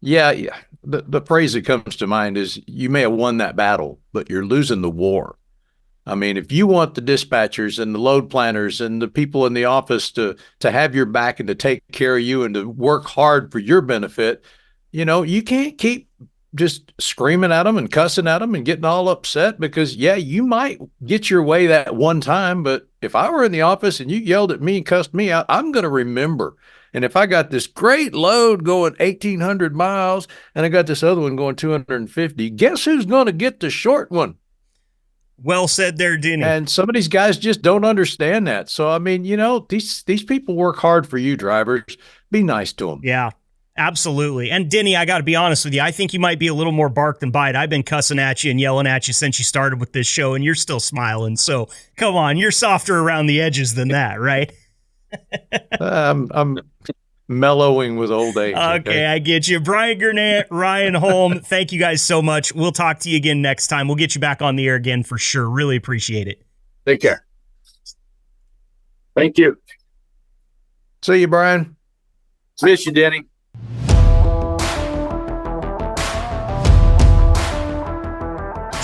yeah, the phrase that comes to mind is, you may have won that battle, but you're losing the war. I mean, if you want the dispatchers and the load planners and the people in the office to have your back and to take care of you and to work hard for your benefit, you can't keep just screaming at them and cussing at them and getting all upset, because you might get your way that one time, but if I were in the office and you yelled at me and cussed me out, I'm going to remember. And if I got this great load going 1,800 miles and I got this other one going 250, guess who's going to get the short one? Well said there, Denny. And some of these guys just don't understand that. So, I mean, these people work hard for you, drivers. Be nice to them. Yeah. Absolutely. And Denny, I got to be honest with you. I think you might be a little more bark than bite. I've been cussing at you and yelling at you since you started with this show, and you're still smiling. So come on, you're softer around the edges than that, right? I'm mellowing with old age. Okay, I get you. Brian Gernandt, Ryan Holm, thank you guys so much. We'll talk to you again next time. We'll get you back on the air again for sure. Really appreciate it. Take care. Thank you. See you, Brian. Miss you, Denny.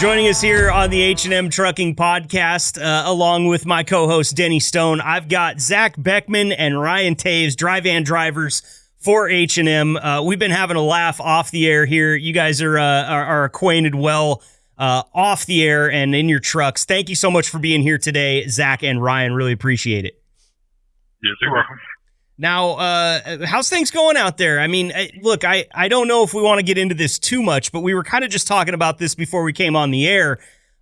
Joining us here on the H&M Trucking Podcast, along with my co-host Denny Stone, I've got Zach Beckman and Ryan Taves, drive-van drivers for H&M. We've been having a laugh off the air here. You guys are acquainted well off the air and in your trucks. Thank you so much for being here today, Zach and Ryan. Really appreciate it. Yes, you're welcome. Now, how's things going out there? I mean, look, I don't know if we want to get into this too much, but we were kind of just talking about this before we came on the air.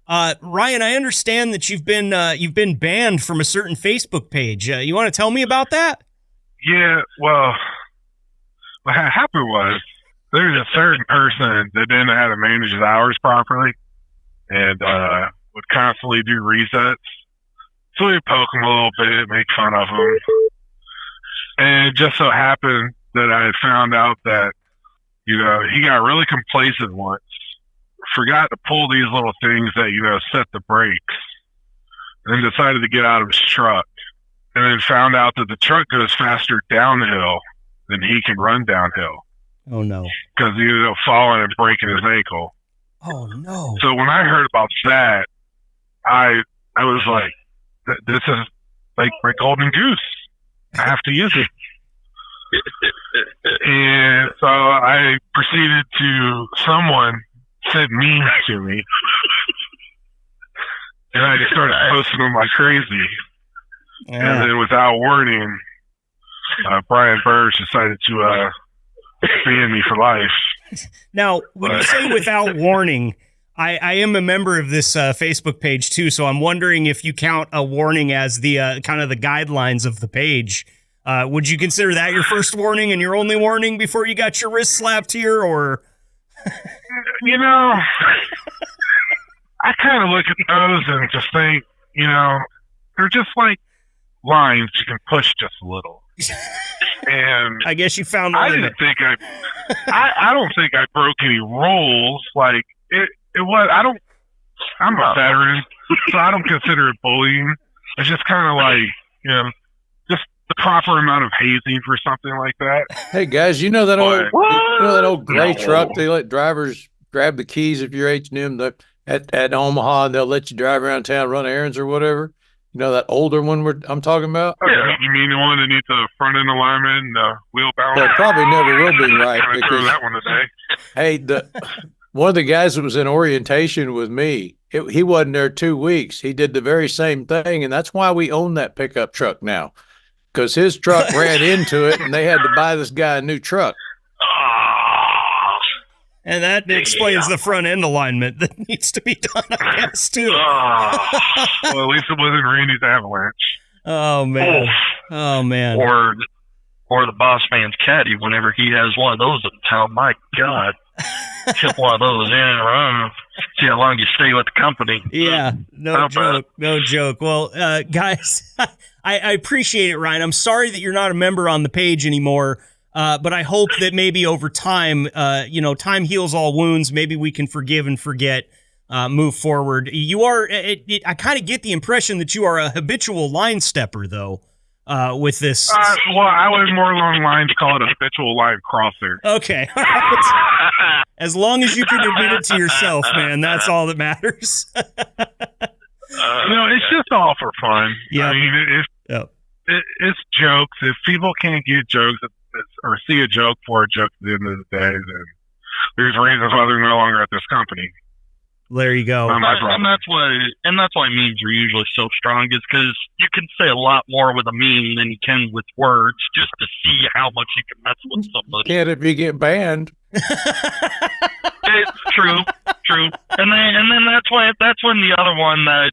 Ryan, I understand that you've been banned from a certain Facebook page. You want to tell me about that? Yeah, well, what happened was there's a certain person that didn't know how to manage his hours properly and would constantly do resets. So we poke him a little bit, make fun of him. And it just so happened that I had found out that, he got really complacent once, forgot to pull these little things that, set the brakes, and then decided to get out of his truck. And then found out that the truck goes faster downhill than he can run downhill. Oh, no. Because he ended up falling and breaking his ankle. Oh, no. So when I heard about that, I was like, this is like my golden goose. I have to use it. And so I proceeded to, someone said memes to me. And I just started posting them like crazy. Yeah. And then without warning, Brian Burge decided to ban me for life. Now, when you say without warning, I am a member of this Facebook page too, so I'm wondering if you count a warning as the kind of the guidelines of the page. Would you consider that your first warning and your only warning before you got your wrist slapped here, or? You know, I kind of look at those and just think, you know, they're just like lines you can push just a little. And I guess you found. I didn't think I don't think I broke any rules. Like it was. I'm a veteran, so I don't consider it bullying. It's just kind of like, you know, just the proper amount of hazing for something like that. Hey guys, you know that old gray truck they let drivers grab the keys if you're H&M at Omaha, and they'll let you drive around town, run errands or whatever. You know that older one I'm talking about? Yeah, you mean the one that needs the front end alignment and the wheel balance? That probably never will be right because that one today. Hey, one of the guys that was in orientation with me, he wasn't there 2 weeks. He did the very same thing, and that's why we own that pickup truck now, because his truck ran into it, and they had to buy this guy a new truck. And that explains the front end alignment that needs to be done, I guess, too. Well, at least it wasn't Randy's avalanche. Oh, man. Oh, man. Or the boss man's caddy whenever he has one of those in town. My God. Tip one of those in and run. See how long you stay with the company. Yeah, no joke. Well, guys, I appreciate it, Ryan. I'm sorry that you're not a member on the page anymore. But I hope that maybe over time, time heals all wounds. Maybe we can forgive and forget, move forward. You are, I kind of get the impression that you are a habitual line stepper, though, with this. Well, I was more along the lines to call it a habitual line crosser. Okay. As long as you can admit it to yourself, man, that's all that matters. It's just all for fun. Yeah. I mean, it's jokes. If people can't get jokes, or see a joke for a joke at the end of the day, then there's reasons why they're no longer at this company. There you go. And that's why memes are usually so strong, is because you can say a lot more with a meme than you can with words, just to see how much you can mess with somebody. Can't if you get banned. It's true. And then that's when the other one that,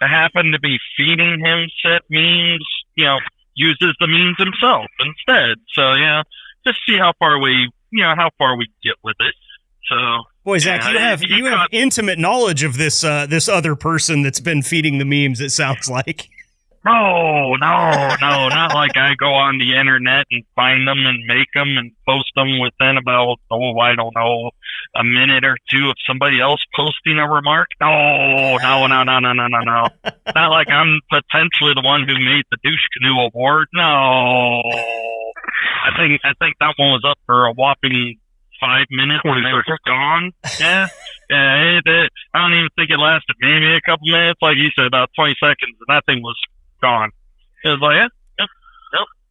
happened to be feeding him said memes, uses the memes himself instead. So just see how far we get with it. So, boy, Zach, you have intimate knowledge of this other person that's been feeding the memes. It sounds like. No, not like I go on the internet and find them and make them and post them within about, I don't know, a minute or two of somebody else posting a remark. No. Not like I'm potentially the one who made the Douche Canoe Award. No. I think that one was up for a whopping 5 minutes and they were gone. Yeah. I don't even think it lasted maybe a couple minutes. Like you said, about 20 seconds, and that thing was gone. It was like, yep.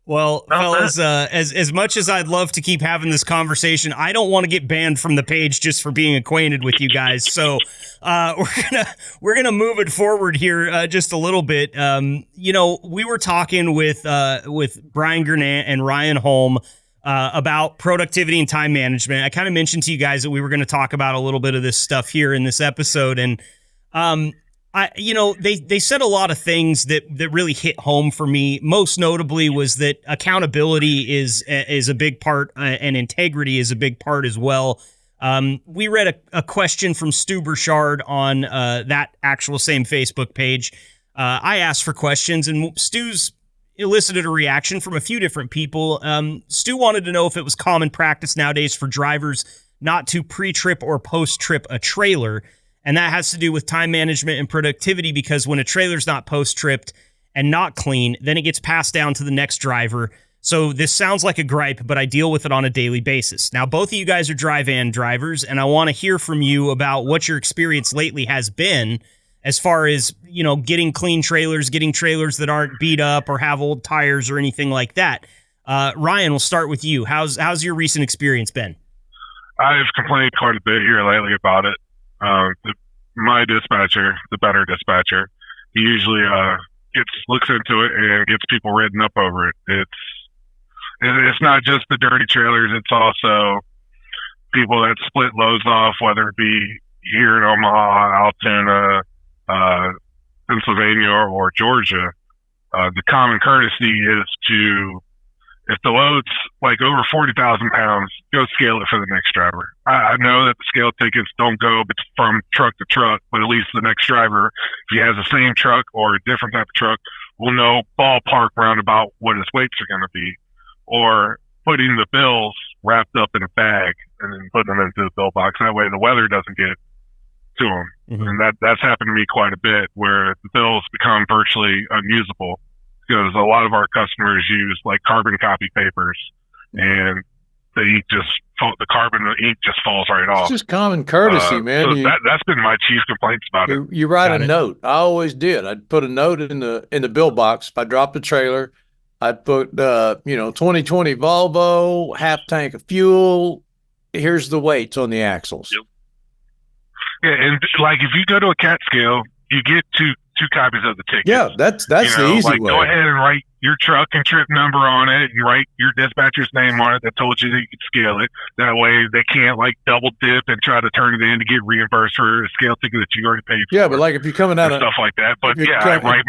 Well, fellas, as much as I'd love to keep having this conversation, I don't want to get banned from the page just for being acquainted with you guys. So we're gonna move it forward here just a little bit. We were talking with Brian Gernandt and Ryan Holm about productivity and time management. I kind of mentioned to you guys that we were going to talk about a little bit of this stuff here in this episode, and they said a lot of things that really hit home for me. Most notably was that accountability is a big part, and integrity is a big part as well. We read a question from Stu Burchard on that actual same Facebook page. I asked for questions, and Stu's elicited a reaction from a few different people. Stu wanted to know if it was common practice nowadays for drivers not to pre-trip or post-trip a trailer. And that has to do with time management and productivity, because when a trailer's not post-tripped and not clean, then it gets passed down to the next driver. So this sounds like a gripe, but I deal with it on a daily basis. Now, both of you guys are dry van drivers, and I want to hear from you about what your experience lately has been as far as, getting clean trailers, getting trailers that aren't beat up or have old tires or anything like that. Ryan, we'll start with you. How's your recent experience been? I've complained quite a bit here lately about it. My dispatcher, the better dispatcher, he usually looks into it and gets people written up over it. It's not just the dirty trailers. It's also people that split loads off, whether it be here in Omaha, Altoona, Pennsylvania, or Georgia. The common courtesy is to, if the load's like over 40,000 pounds, go scale it for the next driver. I know that the scale tickets don't go from truck to truck, but at least the next driver, if he has the same truck or a different type of truck, will know ballpark roundabout what his weights are going to be. Or putting the bills wrapped up in a bag and then putting them into the bill box. That way the weather doesn't get to them. Mm-hmm. And that's happened to me quite a bit, where the bills become virtually unusable because a lot of our customers use like carbon copy papers, and the ink just falls right off. It's just common courtesy, man. So that's been my chief complaints about it. You write a note. I always did. I'd put a note in the bill box. If I dropped the trailer, I'd put 2020 Volvo, half tank of fuel. Here's the weights on the axles. Yep. Yeah, and like if you go to a CAT scale, you get two copies of the ticket. Yeah, that's the easy way. Go ahead and write your truck and trip number on it. You write your dispatcher's name on it that told you that you could scale it. That way they can't like double dip and try to turn it in to get reimbursed for a scale ticket that you already paid for. Yeah, but like if you're coming out of stuff like that. But yeah,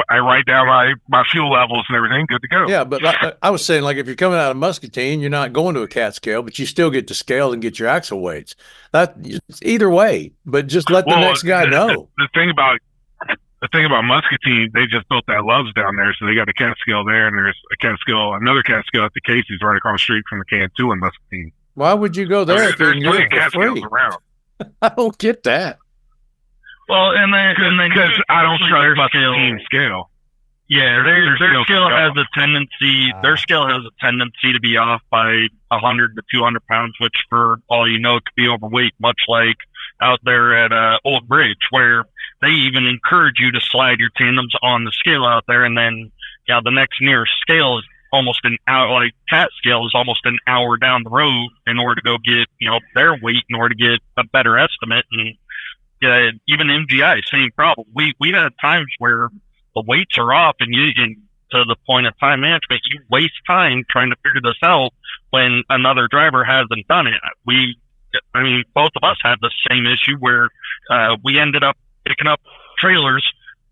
I write down my fuel levels and everything, good to go. Yeah, but I was saying, like, if you're coming out of Muscatine, you're not going to a CAT scale, but you still get to scale and get your axle weights. Either way, but just let the next guy know. The thing about Muscatine, they just built that Loves down there, so they got a CAT scale there, and there's another CAT scale at the Casey's right across the street from the Can2 in Muscatine. Why would you go there if you can get it for free? Around. I don't get that. Well, and then because I don't trust Muscatine scale. Yeah, their scale has a tendency. Their scale has a tendency to be off by 100 to 200 pounds, which, for all you know, could be overweight. Much like out there at Old Bridge, where they even encourage you to slide your tandems on the scale out there, and then the next nearest scale is almost an hour. Like CAT scale is almost an hour down the road in order to go get their weight in order to get a better estimate. And even MGI, same problem. We've had times where the weights are off, and to the point of time management, you waste time trying to figure this out when another driver hasn't done it. Both of us had the same issue where we ended up picking up trailers,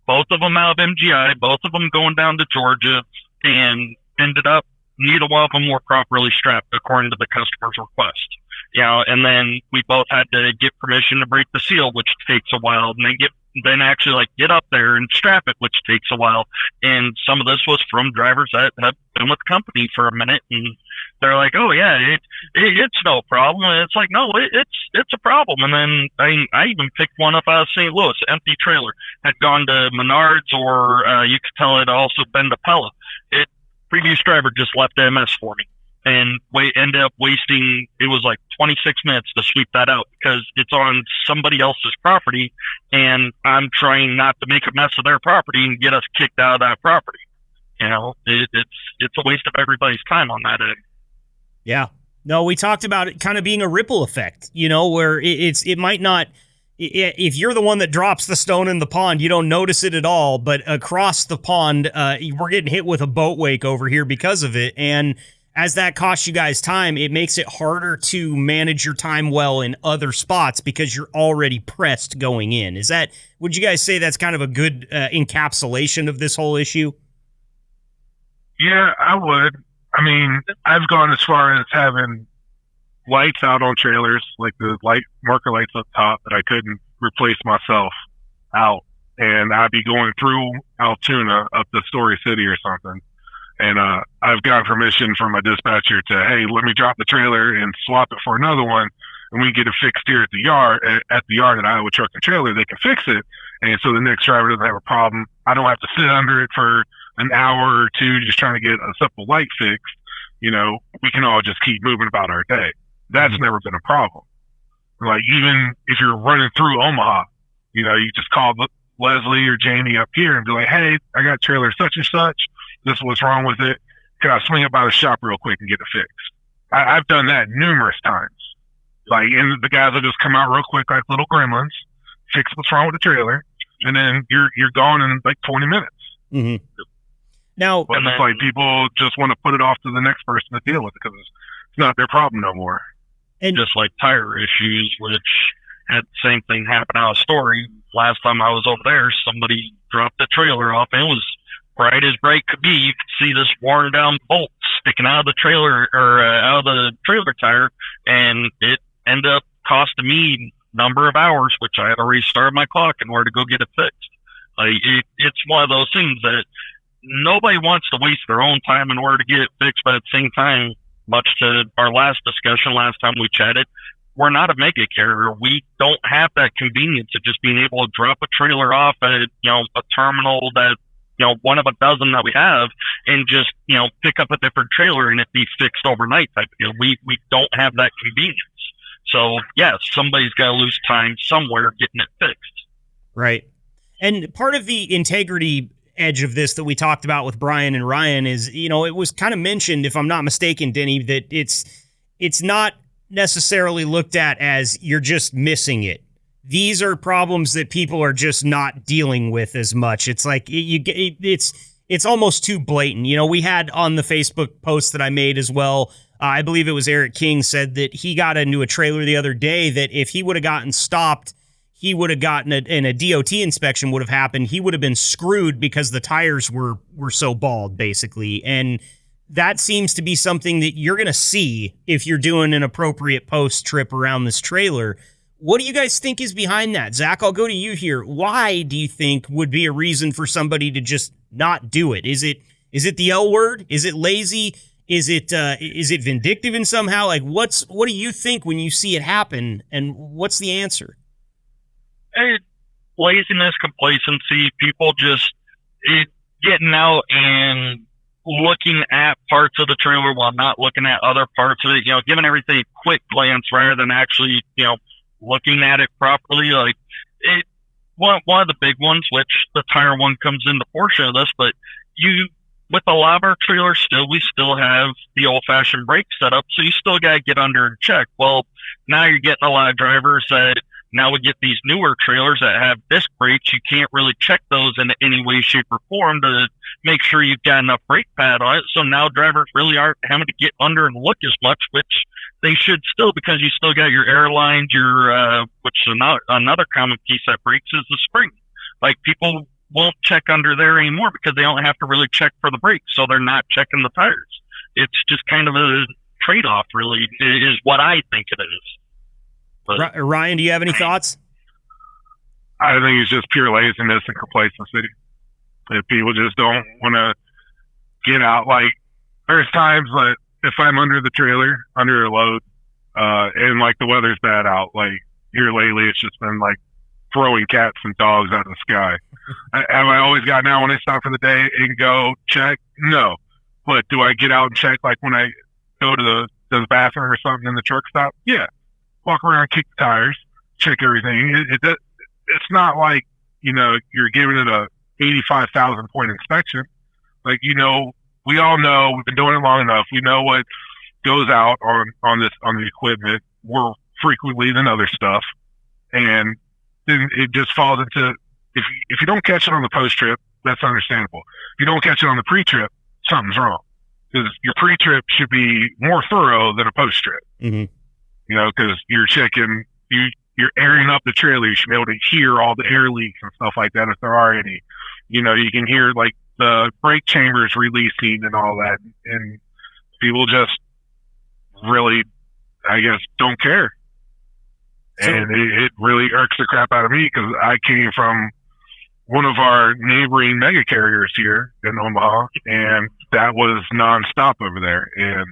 both of them out of MGI, both of them going down to Georgia, and ended up neither one of them were properly strapped according to the customer's request. And then we both had to get permission to break the seal, which takes a while, and then actually get up there and strap it, which takes a while. And some of this was from drivers that have been with the company for a minute, and they're like, "Oh yeah, it's no problem." And it's like, no, it's a problem. And then I even picked one up out of St. Louis, empty trailer, had gone to Menards, or you could tell it also been to Pella. Previous driver just left the MS for me, and ended up wasting, it was like 26 minutes to sweep that out because it's on somebody else's property, and I'm trying not to make a mess of their property and get us kicked out of that property. It's a waste of everybody's time on that end. Yeah. No, we talked about it kind of being a ripple effect, where it might not, if you're the one that drops the stone in the pond, you don't notice it at all, but across the pond, we're getting hit with a boat wake over here because of it. And as that costs you guys time, it makes it harder to manage your time well in other spots because you're already pressed going in. Would you guys say that's kind of a good encapsulation of this whole issue? Yeah, I would. I've gone as far as having lights out on trailers, like the marker lights up top that I couldn't replace myself out. And I'd be going through Altoona up to Story City or something. And I've got permission from my dispatcher to, hey, let me drop the trailer and swap it for another one. And we get it fixed here at the yard at Iowa Truck and Trailer. They can fix it. And so the next driver doesn't have a problem. I don't have to sit under it for an hour or two just trying to get a simple light fixed. We can all just keep moving about our day. That's never been a problem. Like, even if you're running through Omaha, you just call Leslie or Jamie up here and be like, hey, I got trailer such and such. This is what's wrong with it. Can I swing it by the shop real quick and get it fixed? I've done that numerous times. And the guys will just come out real quick like little gremlins, fix what's wrong with the trailer, and then you're gone in like 20 minutes. Mm-hmm. Now, but it's like people just want to put it off to the next person to deal with it because it's not their problem no more. And just like tire issues, which had the same thing happen out of Story. Last time I was over there, somebody dropped the trailer off, and it was bright as bright could be. You could see this worn down bolt sticking out of the trailer, or out of the trailer tire, and it ended up costing me a number of hours, which I had to restart my clock in order to go get it fixed. Like, it's one of those things that nobody wants to waste their own time in order to get it fixed, but at the same time, much to our last discussion last time we chatted, we're not a mega carrier. We don't have that convenience of just being able to drop a trailer off at, a terminal that, one of a dozen that we have, and just, pick up a different trailer and it be fixed overnight type of deal. We don't have that convenience. So, yeah, somebody's got to lose time somewhere getting it fixed. Right. And part of the integrity edge of this that we talked about with Brian and Ryan is, it was kind of mentioned, if I'm not mistaken, Denny, that it's not necessarily looked at as you're just missing it. These are problems that people are just not dealing with as much. It's like it's almost too blatant. We had on the Facebook post that I made as well, I believe it was Eric King said that he got into a trailer the other day that if he would have gotten stopped, he would have gotten and a DOT inspection would have happened. He would have been screwed because the tires were so bald, basically. And that seems to be something that you're going to see if you're doing an appropriate post trip around this trailer. What do you guys think is behind that? Zach, I'll go to you here. Why do you think would be a reason for somebody to just not do it? Is it the L word? Is it lazy? Is it vindictive in somehow? Like, what do you think when you see it happen, and what's the answer? Laziness, complacency, people just getting out and looking at parts of the trailer while not looking at other parts of it, giving everything a quick glance rather than actually, looking at it properly. Like, one of the big ones, which the tire one comes into portion of this, but with a lot of our trailers we still have the old-fashioned brake setup, so you still got to get under and check. Well, now you're getting a lot of drivers that now we get these newer trailers that have disc brakes. You can't really check those in any way, shape, or form to make sure you've got enough brake pad on it. So now drivers really aren't having to get under and look as much, which they should still, because you still got your air lines, which is another common piece that breaks is the spring. Like, people won't check under there anymore because they don't have to really check for the brakes, so they're not checking the tires. It's just kind of a trade-off, really, is what I think it is. But Ryan, do you have any thoughts? I think it's just pure laziness and complacency. If people just don't want to get out, like, there's times that if I'm under the trailer, under a load, and like the weather's bad out, like here lately, it's just been like throwing cats and dogs out of the sky. Have I always gotten out when I stop for the day and go check? No. But do I get out and check, like when I go to the bathroom or something in the truck stop? Yeah. Walk around, kick the tires, check everything. It's not like, you're giving it a 85,000 point inspection. Like, we all know, we've been doing it long enough. We know what goes out on the equipment more frequently than other stuff. And then it just falls into, if you don't catch it on the post trip, that's understandable. If you don't catch it on the pre-trip, something's wrong. Because your pre-trip should be more thorough than a post trip. Mm-hmm. Because you're checking, you're airing up the trailer. You should be able to hear all the air leaks and stuff like that if there are any. You can hear like the brake chambers releasing and all that. And people just really, I guess, don't care. And it really irks the crap out of me because I came from one of our neighboring mega carriers here in Omaha, and that was nonstop over there. And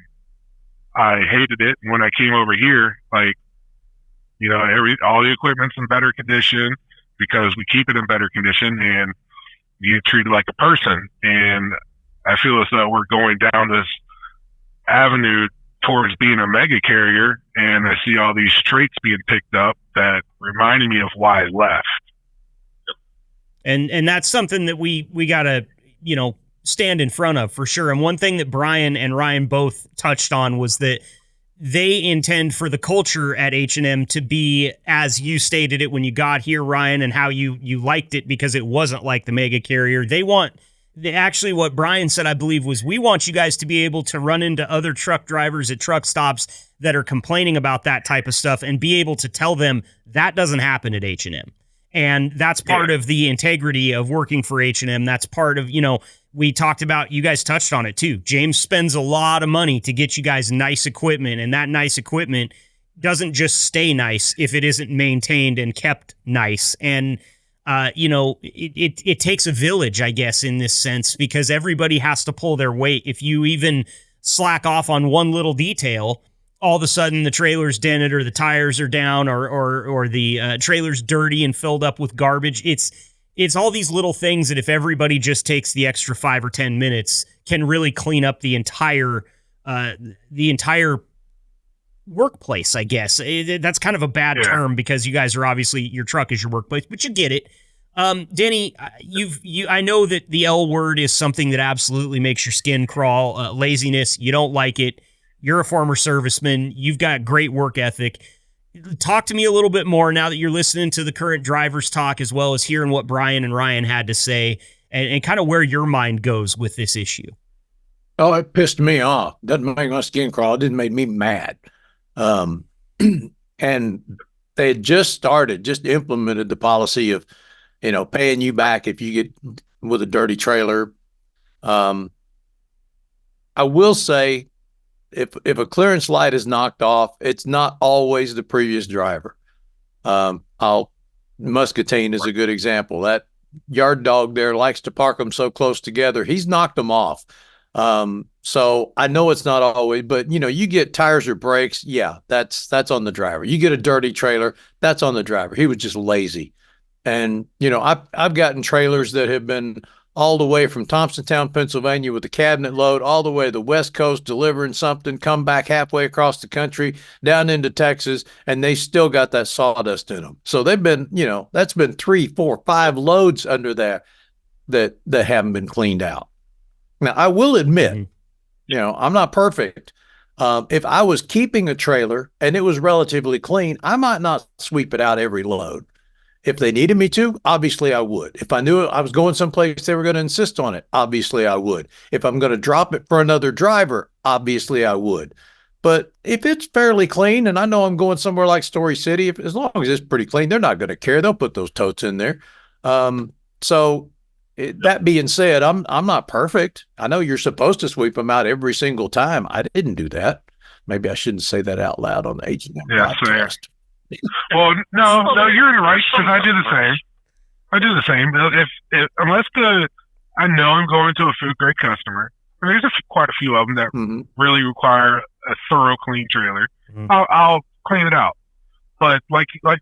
I hated it. When I came over here, like, all the equipment's in better condition because we keep it in better condition, and you get treated like a person. And I feel as though we're going down this avenue towards being a mega carrier, and I see all these traits being picked up that reminded me of why I left. And that's something that we gotta, stand in front of for sure. And one thing that Brian and Ryan both touched on was that they intend for the culture at H&M to be, as you stated it when you got here, Ryan, and how you liked it because it wasn't like the mega carrier. They want Actually, what Brian said, I believe, was we want you guys to be able to run into other truck drivers at truck stops that are complaining about that type of stuff and be able to tell them that doesn't happen at H&M. And that's part of the integrity of working for H&M. That's part of, we talked about, you guys touched on it too. James spends a lot of money to get you guys nice equipment, and that nice equipment doesn't just stay nice if it isn't maintained and kept nice. And, it takes a village, I guess, in this sense, because everybody has to pull their weight. If you even slack off on one little detail, all of a sudden the trailer's dented or the tires are down or the trailer's dirty and filled up with garbage. It's all these little things that if everybody just takes the extra 5 or 10 minutes can really clean up the entire workplace, I guess. That's kind of a bad term because you guys are obviously, your truck is your workplace, but you get it. Denny, I know that the L word is something that absolutely makes your skin crawl. Laziness, you don't like it. You're a former serviceman. You've got great work ethic. Talk to me a little bit more now that you're listening to the current drivers talk, as well as hearing what Brian and Ryan had to say, and kind of where your mind goes with this issue. Oh, it pissed me off. Doesn't make my skin crawl. It didn't make me mad. And they had just implemented the policy of, paying you back if you get with a dirty trailer. I will say, if a clearance light is knocked off, it's not always the previous driver. Muscatine is a good example. That yard dog there likes to park them so close together. He's knocked them off. So I know it's not always, but you get tires or brakes. Yeah, that's on the driver. You get a dirty trailer, that's on the driver. He was just lazy. And, I've gotten trailers that have been all the way from Thompsontown, Pennsylvania with a cabinet load, all the way to the West Coast delivering something, come back halfway across the country, down into Texas, and they still got that sawdust in them. So they've been, that's been 3, 4, 5 loads under there that haven't been cleaned out. Now, I will admit, I'm not perfect. If I was keeping a trailer and it was relatively clean, I might not sweep it out every load. If they needed me to, obviously I would. If I knew I was going someplace they were going to insist on it, obviously I would. If I'm going to drop it for another driver, obviously I would. But if it's fairly clean and I know I'm going somewhere like Story City, as long as it's pretty clean, they're not going to care. They'll put those totes in there. That being said, I'm not perfect. I know you're supposed to sweep them out every single time. I didn't do that. Maybe I shouldn't say that out loud on the H&M podcast. Well, no, you're in the right, because I do the same. If unless I know I'm going to a food grade customer, and there's quite a few of them that really require a thorough clean trailer, I'll clean it out. But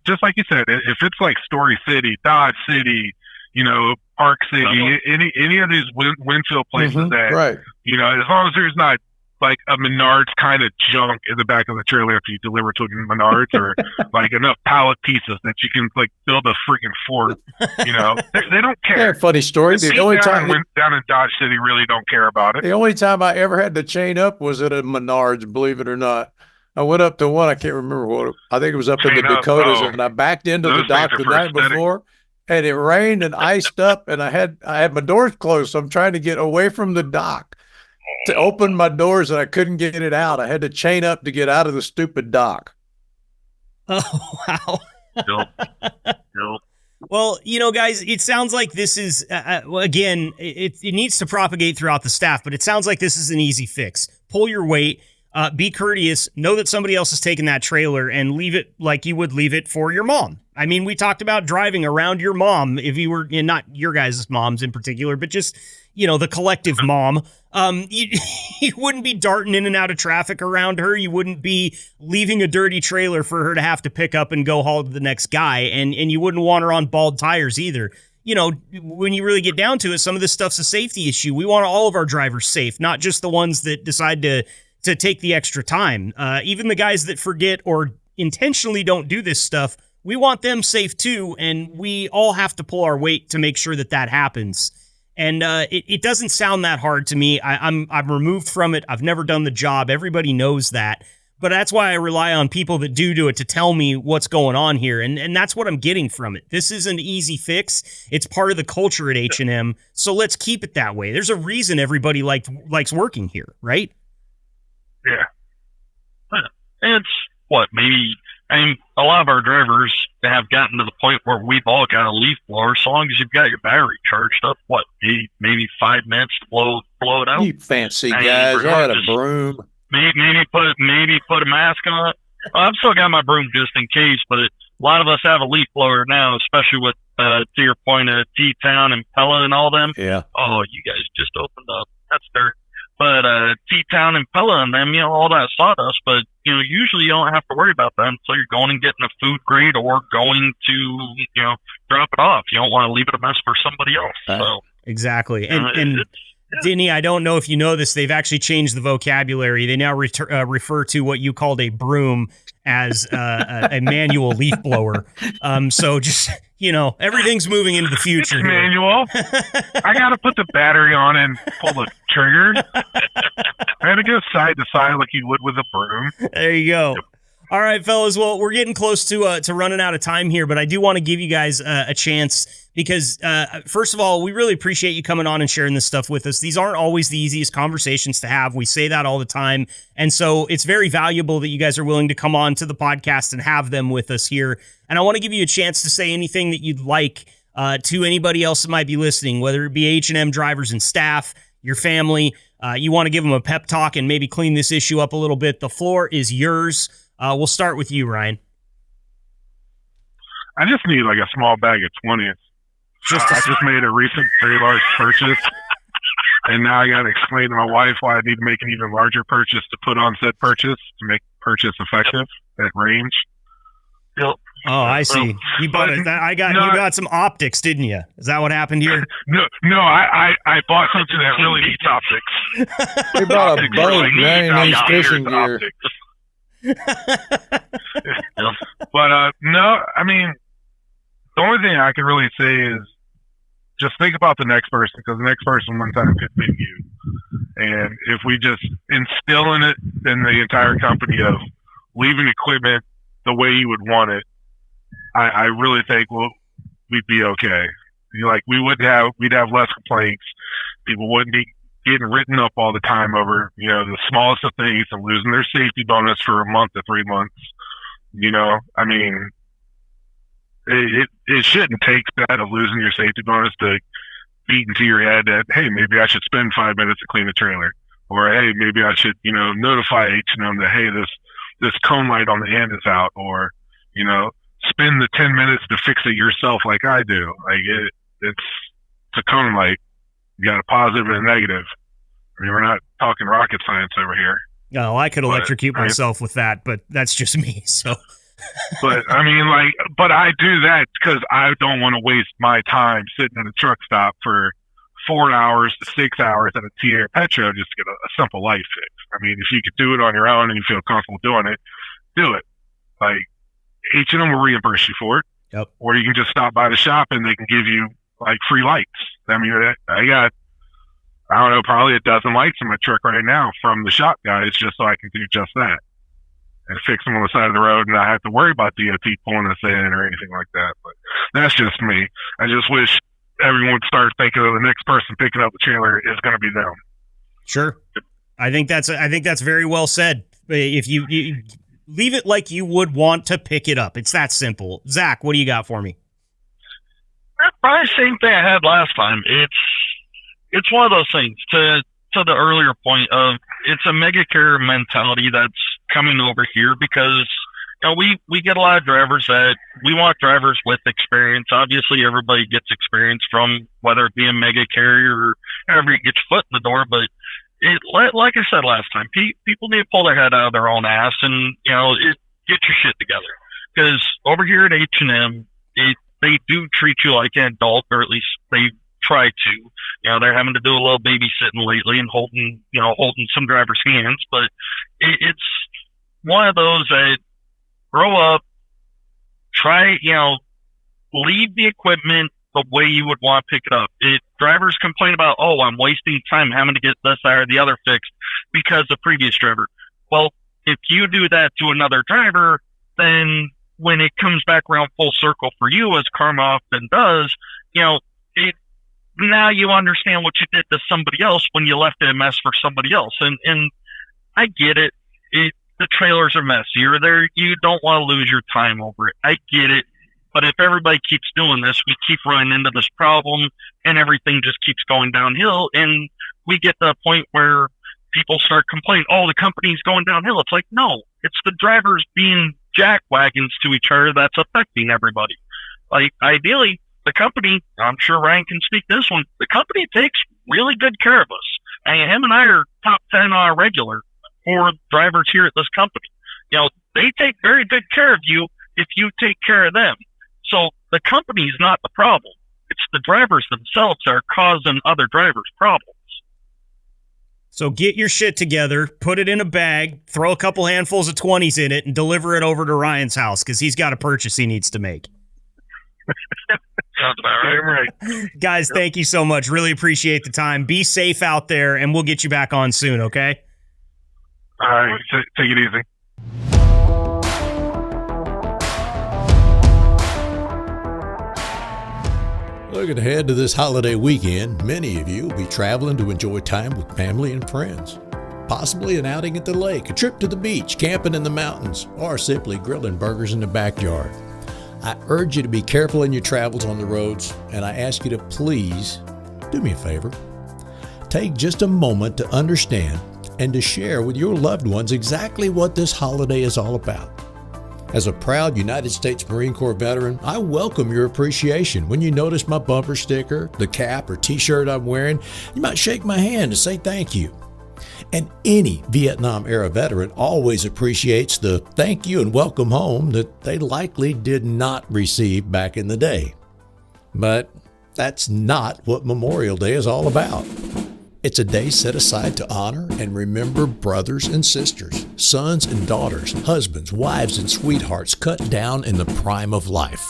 just like you said, if it's like Story City, Dodge City, Park City, any of these Winfield places that, right. As long as there's not like a Menards kind of junk in the back of the trailer after you deliver to Menards, or like enough pallet pieces that you can like build a freaking fort. They don't care. Yeah, funny story. The only time down in Dodge City really don't care about it. The only time I ever had to chain up was at a Menards, believe it or not. I went up to one, I can't remember what, I think it was up in the Dakotas, and I backed into the dock the night before, and it rained and iced up, and I had my doors closed, so I'm trying to get away from the dock to open my doors, and I couldn't get it out. I had to chain up to get out of the stupid dock. Oh, wow. Well, guys, it sounds like this is, again, it needs to propagate throughout the staff, but it sounds like this is an easy fix. Pull your weight, be courteous, know that somebody else is taking that trailer, and leave it like you would leave it for your mom. I mean, we talked about driving around your mom, if you were, not your guys' moms in particular, but just, the collective mom. You wouldn't be darting in and out of traffic around her. You wouldn't be leaving a dirty trailer for her to have to pick up and go haul to the next guy. And you wouldn't want her on bald tires either. When you really get down to it, some of this stuff's a safety issue. We want all of our drivers safe, not just the ones that decide to take the extra time. Even the guys that forget or intentionally don't do this stuff, we want them safe too. And we all have to pull our weight to make sure that happens. And it doesn't sound that hard to me. I'm removed from it. I've never done the job. Everybody knows that. but that's why I rely on people that do it to tell me what's going on here. And that's what I'm getting from it. This is an easy fix. It's part of the culture at H&M. So let's keep it that way. There's a reason everybody likes working here, right? Yeah. It's maybe, a lot of our drivers have gotten to the point where we've all got a leaf blower. As long as you've got your battery charged up, maybe 5 minutes to blow it out. You fancy guys, I had a broom. Maybe put a mask on it. I've still got my broom just in case, but a lot of us have a leaf blower now, especially with, to your point, T-Town and Pella and all them. Yeah. Oh, you guys just opened up. That's dirt. But T-Town and Pella and them, all that sawdust, but, usually you don't have to worry about that until you're going and getting a food grade or going to, drop it off. You don't want to leave it a mess for somebody else. So exactly. And Denny, I don't know if you know this, they've actually changed the vocabulary. They now refer to what you called a broom as a manual leaf blower. So just, everything's moving into the future. It's manual. I got to put the battery on and pull the trigger. I had to go side to side like you would with a broom. There you go. All right, fellas. Well, we're getting close to running out of time here, but I do want to give you guys a chance because, first of all, we really appreciate you coming on and sharing this stuff with us. These aren't always the easiest conversations to have. We say that all the time. And so it's very valuable that you guys are willing to come on to the podcast and have them with us here. And I want to give you a chance to say anything that you'd like to anybody else that might be listening, whether it be H&M drivers and staff, your family. You want to give them a pep talk and maybe clean this issue up a little bit. The floor is yours. We'll start with you, Ryan. I just need like a small bag of 20s. I just made a recent very large purchase, and now I got to explain to my wife why I need to make an even larger purchase to put on said purchase to make purchase effective at range. Yep. Oh, I see. You bought it. You got some optics, didn't you? Is that what happened here? No. I bought something that really needs optics. We bought a boat, man. He's fishing gear. But no, I mean, the only thing I can really say is just think about the next person, because the next person one time could be you. And if we just instill in the entire company of leaving equipment the way you would want it, I really think we'd be okay. We'd have less complaints. People wouldn't be getting written up all the time over, the smallest of things and losing their safety bonus for a month to 3 months. I mean, it shouldn't take that of losing your safety bonus to beat into your head that, hey, maybe I should spend 5 minutes to clean the trailer, or hey, maybe I should, notify H&M that, hey, this cone light on the end is out, or, spend the 10 minutes to fix it yourself like I do. It's a cone light. You got a positive and a negative. I mean, we're not talking rocket science over here. No, I could electrocute myself with that, but that's just me. So, but I mean, but I do that because I don't want to waste my time sitting at a truck stop for 4 hours to 6 hours at a T-Air Petro just to get a simple light fix. I mean, if you could do it on your own and you feel comfortable doing it, do it. H&M will reimburse you for it. Yep. Or you can just stop by the shop and they can give you free lights. I mean, I got, I don't know, probably a dozen lights in my truck right now from the shop guys just so I can do just that and fix them on the side of the road and not have to worry about DOT pulling us in or anything like that. But that's just me. I just wish everyone would start thinking of the next person picking up the trailer is going to be them. Sure. I think that's very well said. If you leave it like you would want to pick it up, it's that simple. Zach, what do you got for me? Probably the same thing I had last time. It's one of those things to the earlier point of it's a mega carrier mentality that's coming over here because we get a lot of drivers that we want drivers with experience. Obviously, everybody gets experience from whether it be a mega carrier or however you get your foot in the door. But like I said last time, people need to pull their head out of their own ass and get your shit together. Because over here at H&M, they do treat you like an adult, or at least they try to. They're having to do a little babysitting lately and holding some drivers' hands. But it's one of those that grow up, try, leave the equipment the way you would want to pick it up. Drivers complain about, I'm wasting time having to get this, that, or the other fixed because the previous driver. Well, if you do that to another driver, then when it comes back around full circle for you, as karma often does, now you understand what you did to somebody else when you left it a mess for somebody else. And I get it. The trailers are messy. You're there. You don't want to lose your time over it. I get it. But if everybody keeps doing this, we keep running into this problem and everything just keeps going downhill. And we get to a point where people start complaining, oh, the company's going downhill. It's like, no, it's the drivers being jackwagons to each other that's affecting everybody. Like, ideally, the company, I'm sure Ryan can speak to this one, the company takes really good care of us. And him and I are top 10 on our regular for drivers here at this company. They take very good care of you if you take care of them. So the company is not the problem. It's the drivers themselves that are causing other drivers problems. So get your shit together, put it in a bag, throw a couple handfuls of 20s in it, and deliver it over to Ryan's house because he's got a purchase he needs to make. Sounds about right. Guys, thank you so much. Really appreciate the time. Be safe out there, and we'll get you back on soon, okay? All right, take it easy. Looking ahead to this holiday weekend, many of you will be traveling to enjoy time with family and friends. Possibly an outing at the lake, a trip to the beach, camping in the mountains, or simply grilling burgers in the backyard. I urge you to be careful in your travels on the roads, and I ask you to please do me a favor. Take just a moment to understand and to share with your loved ones exactly what this holiday is all about. As a proud United States Marine Corps veteran, I welcome your appreciation. When you notice my bumper sticker, the cap or t-shirt I'm wearing, you might shake my hand to say thank you. And any Vietnam-era veteran always appreciates the thank you and welcome home that they likely did not receive back in the day. But that's not what Memorial Day is all about. It's a day set aside to honor and remember brothers and sisters, sons and daughters, husbands, wives, and sweethearts cut down in the prime of life.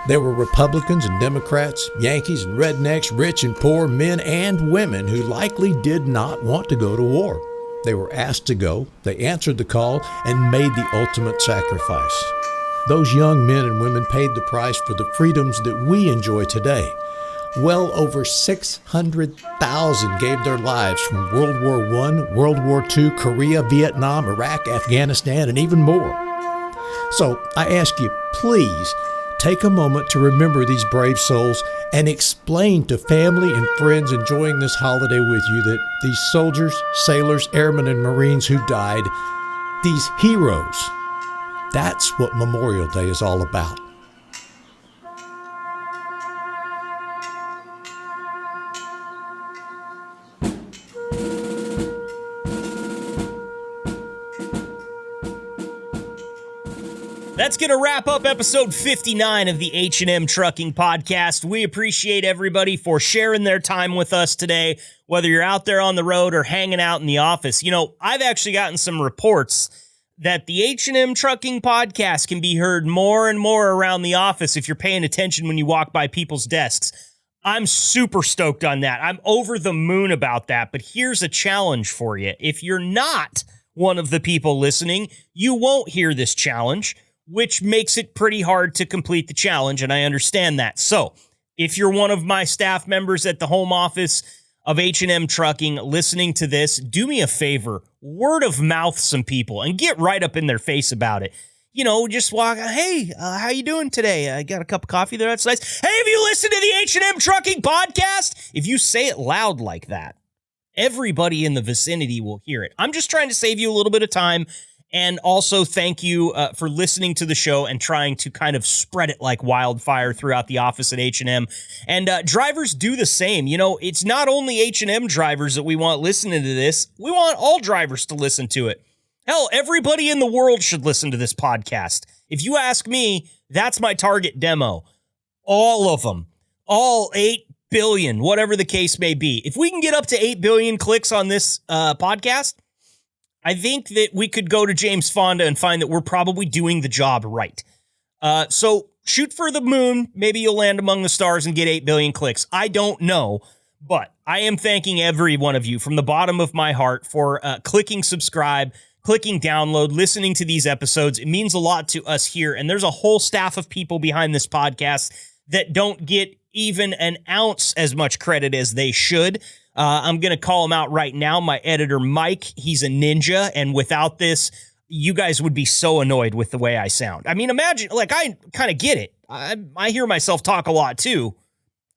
There were Republicans and Democrats, Yankees and rednecks, rich and poor, men and women who likely did not want to go to war. They were asked to go, they answered the call, and made the ultimate sacrifice. Those young men and women paid the price for the freedoms that we enjoy today. Well over 600,000 gave their lives from World War I, World War II, Korea, Vietnam, Iraq, Afghanistan, and even more. So I ask you, please take a moment to remember these brave souls and explain to family and friends enjoying this holiday with you that these soldiers, sailors, airmen, and Marines who died, these heroes, that's what Memorial Day is all about. That's going to wrap up episode 59 of the H&M Trucking Podcast. We appreciate everybody for sharing their time with us today, whether you're out there on the road or hanging out in the office. I've actually gotten some reports that the H&M Trucking Podcast can be heard more and more around the office if you're paying attention when you walk by people's desks. I'm super stoked on that. I'm over the moon about that, but here's a challenge for you. If you're not one of the people listening, you won't hear this challenge, which makes it pretty hard to complete the challenge, and I understand that. So, if you're one of my staff members at the home office of H&M Trucking listening to this, do me a favor, word of mouth some people and get right up in their face about it. Just walk, hey, how you doing today? I got a cup of coffee there, that's nice. Hey, have you listened to the H&M Trucking Podcast? If you say it loud like that, everybody in the vicinity will hear it. I'm just trying to save you a little bit of time. And also thank you for listening to the show and trying to kind of spread it like wildfire throughout the office at H&M. And drivers do the same. It's not only H&M drivers that we want listening to this. We want all drivers to listen to it. Hell, everybody in the world should listen to this podcast. If you ask me, that's my target demo. All of them. All 8 billion, whatever the case may be. If we can get up to 8 billion clicks on this podcast, I think that we could go to James Fonda and find that we're probably doing the job right. So shoot for the moon. Maybe you'll land among the stars and get 8 billion clicks. I don't know, but I am thanking every one of you from the bottom of my heart for clicking subscribe, clicking download, listening to these episodes. It means a lot to us here. And there's a whole staff of people behind this podcast that don't get even an ounce as much credit as they should. I'm going to call him out right now. My editor, Mike, he's a ninja. And without this, you guys would be so annoyed with the way I sound. I mean, imagine, like, I kind of get it. I hear myself talk a lot too.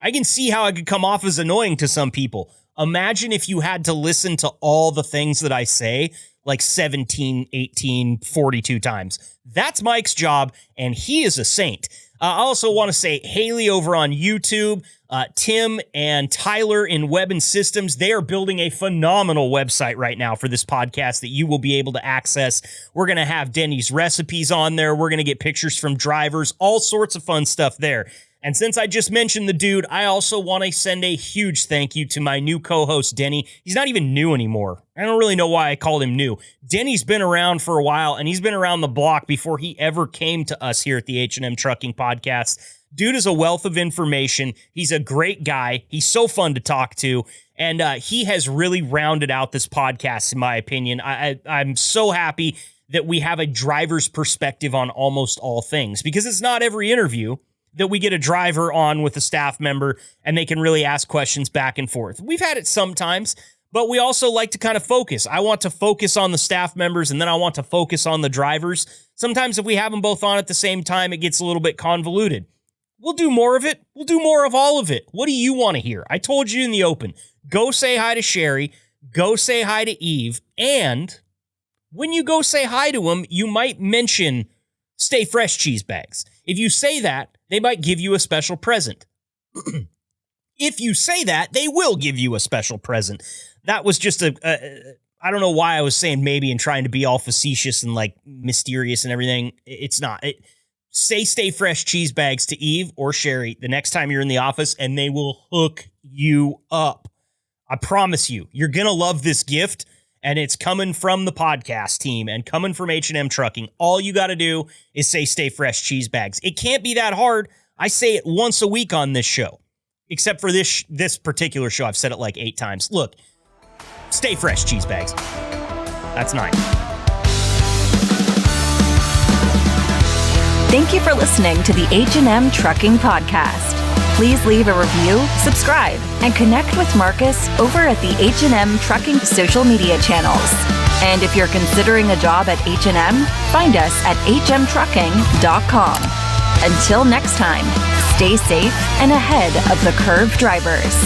I can see how I could come off as annoying to some people. Imagine if you had to listen to all the things that I say like 17, 18, 42 times. That's Mike's job, and he is a saint. I also want to say Haley over on YouTube, Tim and Tyler in Web and Systems. They are building a phenomenal website right now for this podcast that you will be able to access. We're going to have Denny's recipes on there. We're going to get pictures from drivers, all sorts of fun stuff there. And since I just mentioned the dude, I also want to send a huge thank you to my new co-host, Denny. He's not even new anymore. I don't really know why I called him new. Denny's been around for a while, and he's been around the block before he ever came to us here at the H&M Trucking Podcast. Dude is a wealth of information. He's a great guy. He's so fun to talk to, and he has really rounded out this podcast, in my opinion. I'm so happy that we have a driver's perspective on almost all things, because it's not every interview that we get a driver on with a staff member and they can really ask questions back and forth. We've had it sometimes, but we also like to kind of focus. I want to focus on the staff members, and then I want to focus on the drivers. Sometimes if we have them both on at the same time, it gets a little bit convoluted. We'll do more of it. We'll do more of all of it. What do you want to hear? I told you in the open, go say hi to Sherry, go say hi to Eve, and when you go say hi to them, you might mention Stay Fresh cheese bags. If you say that, they might give you a special present. If you say that, they will give you a special present. That was just I don't know why I was saying maybe and trying to be all facetious and like mysterious and everything. It's not. Say Stay Fresh cheese bags to Eve or Sherry the next time you're in the office, and they will hook you up. I promise you, you're going to love this gift. And it's coming from the podcast team and coming from H&M Trucking. All you got to do is say Stay Fresh cheese bags. It can't be that hard. I say it once a week on this show. Except for this particular show. I've said it like 8 times. Look, Stay Fresh cheese bags. That's 9. Thank you for listening to the H&M Trucking Podcast. Please leave a review, subscribe, and connect with Marcus over at the H&M Trucking social media channels. And if you're considering a job at H&M, find us at hmtrucking.com. Until next time, stay safe and ahead of the curve drivers.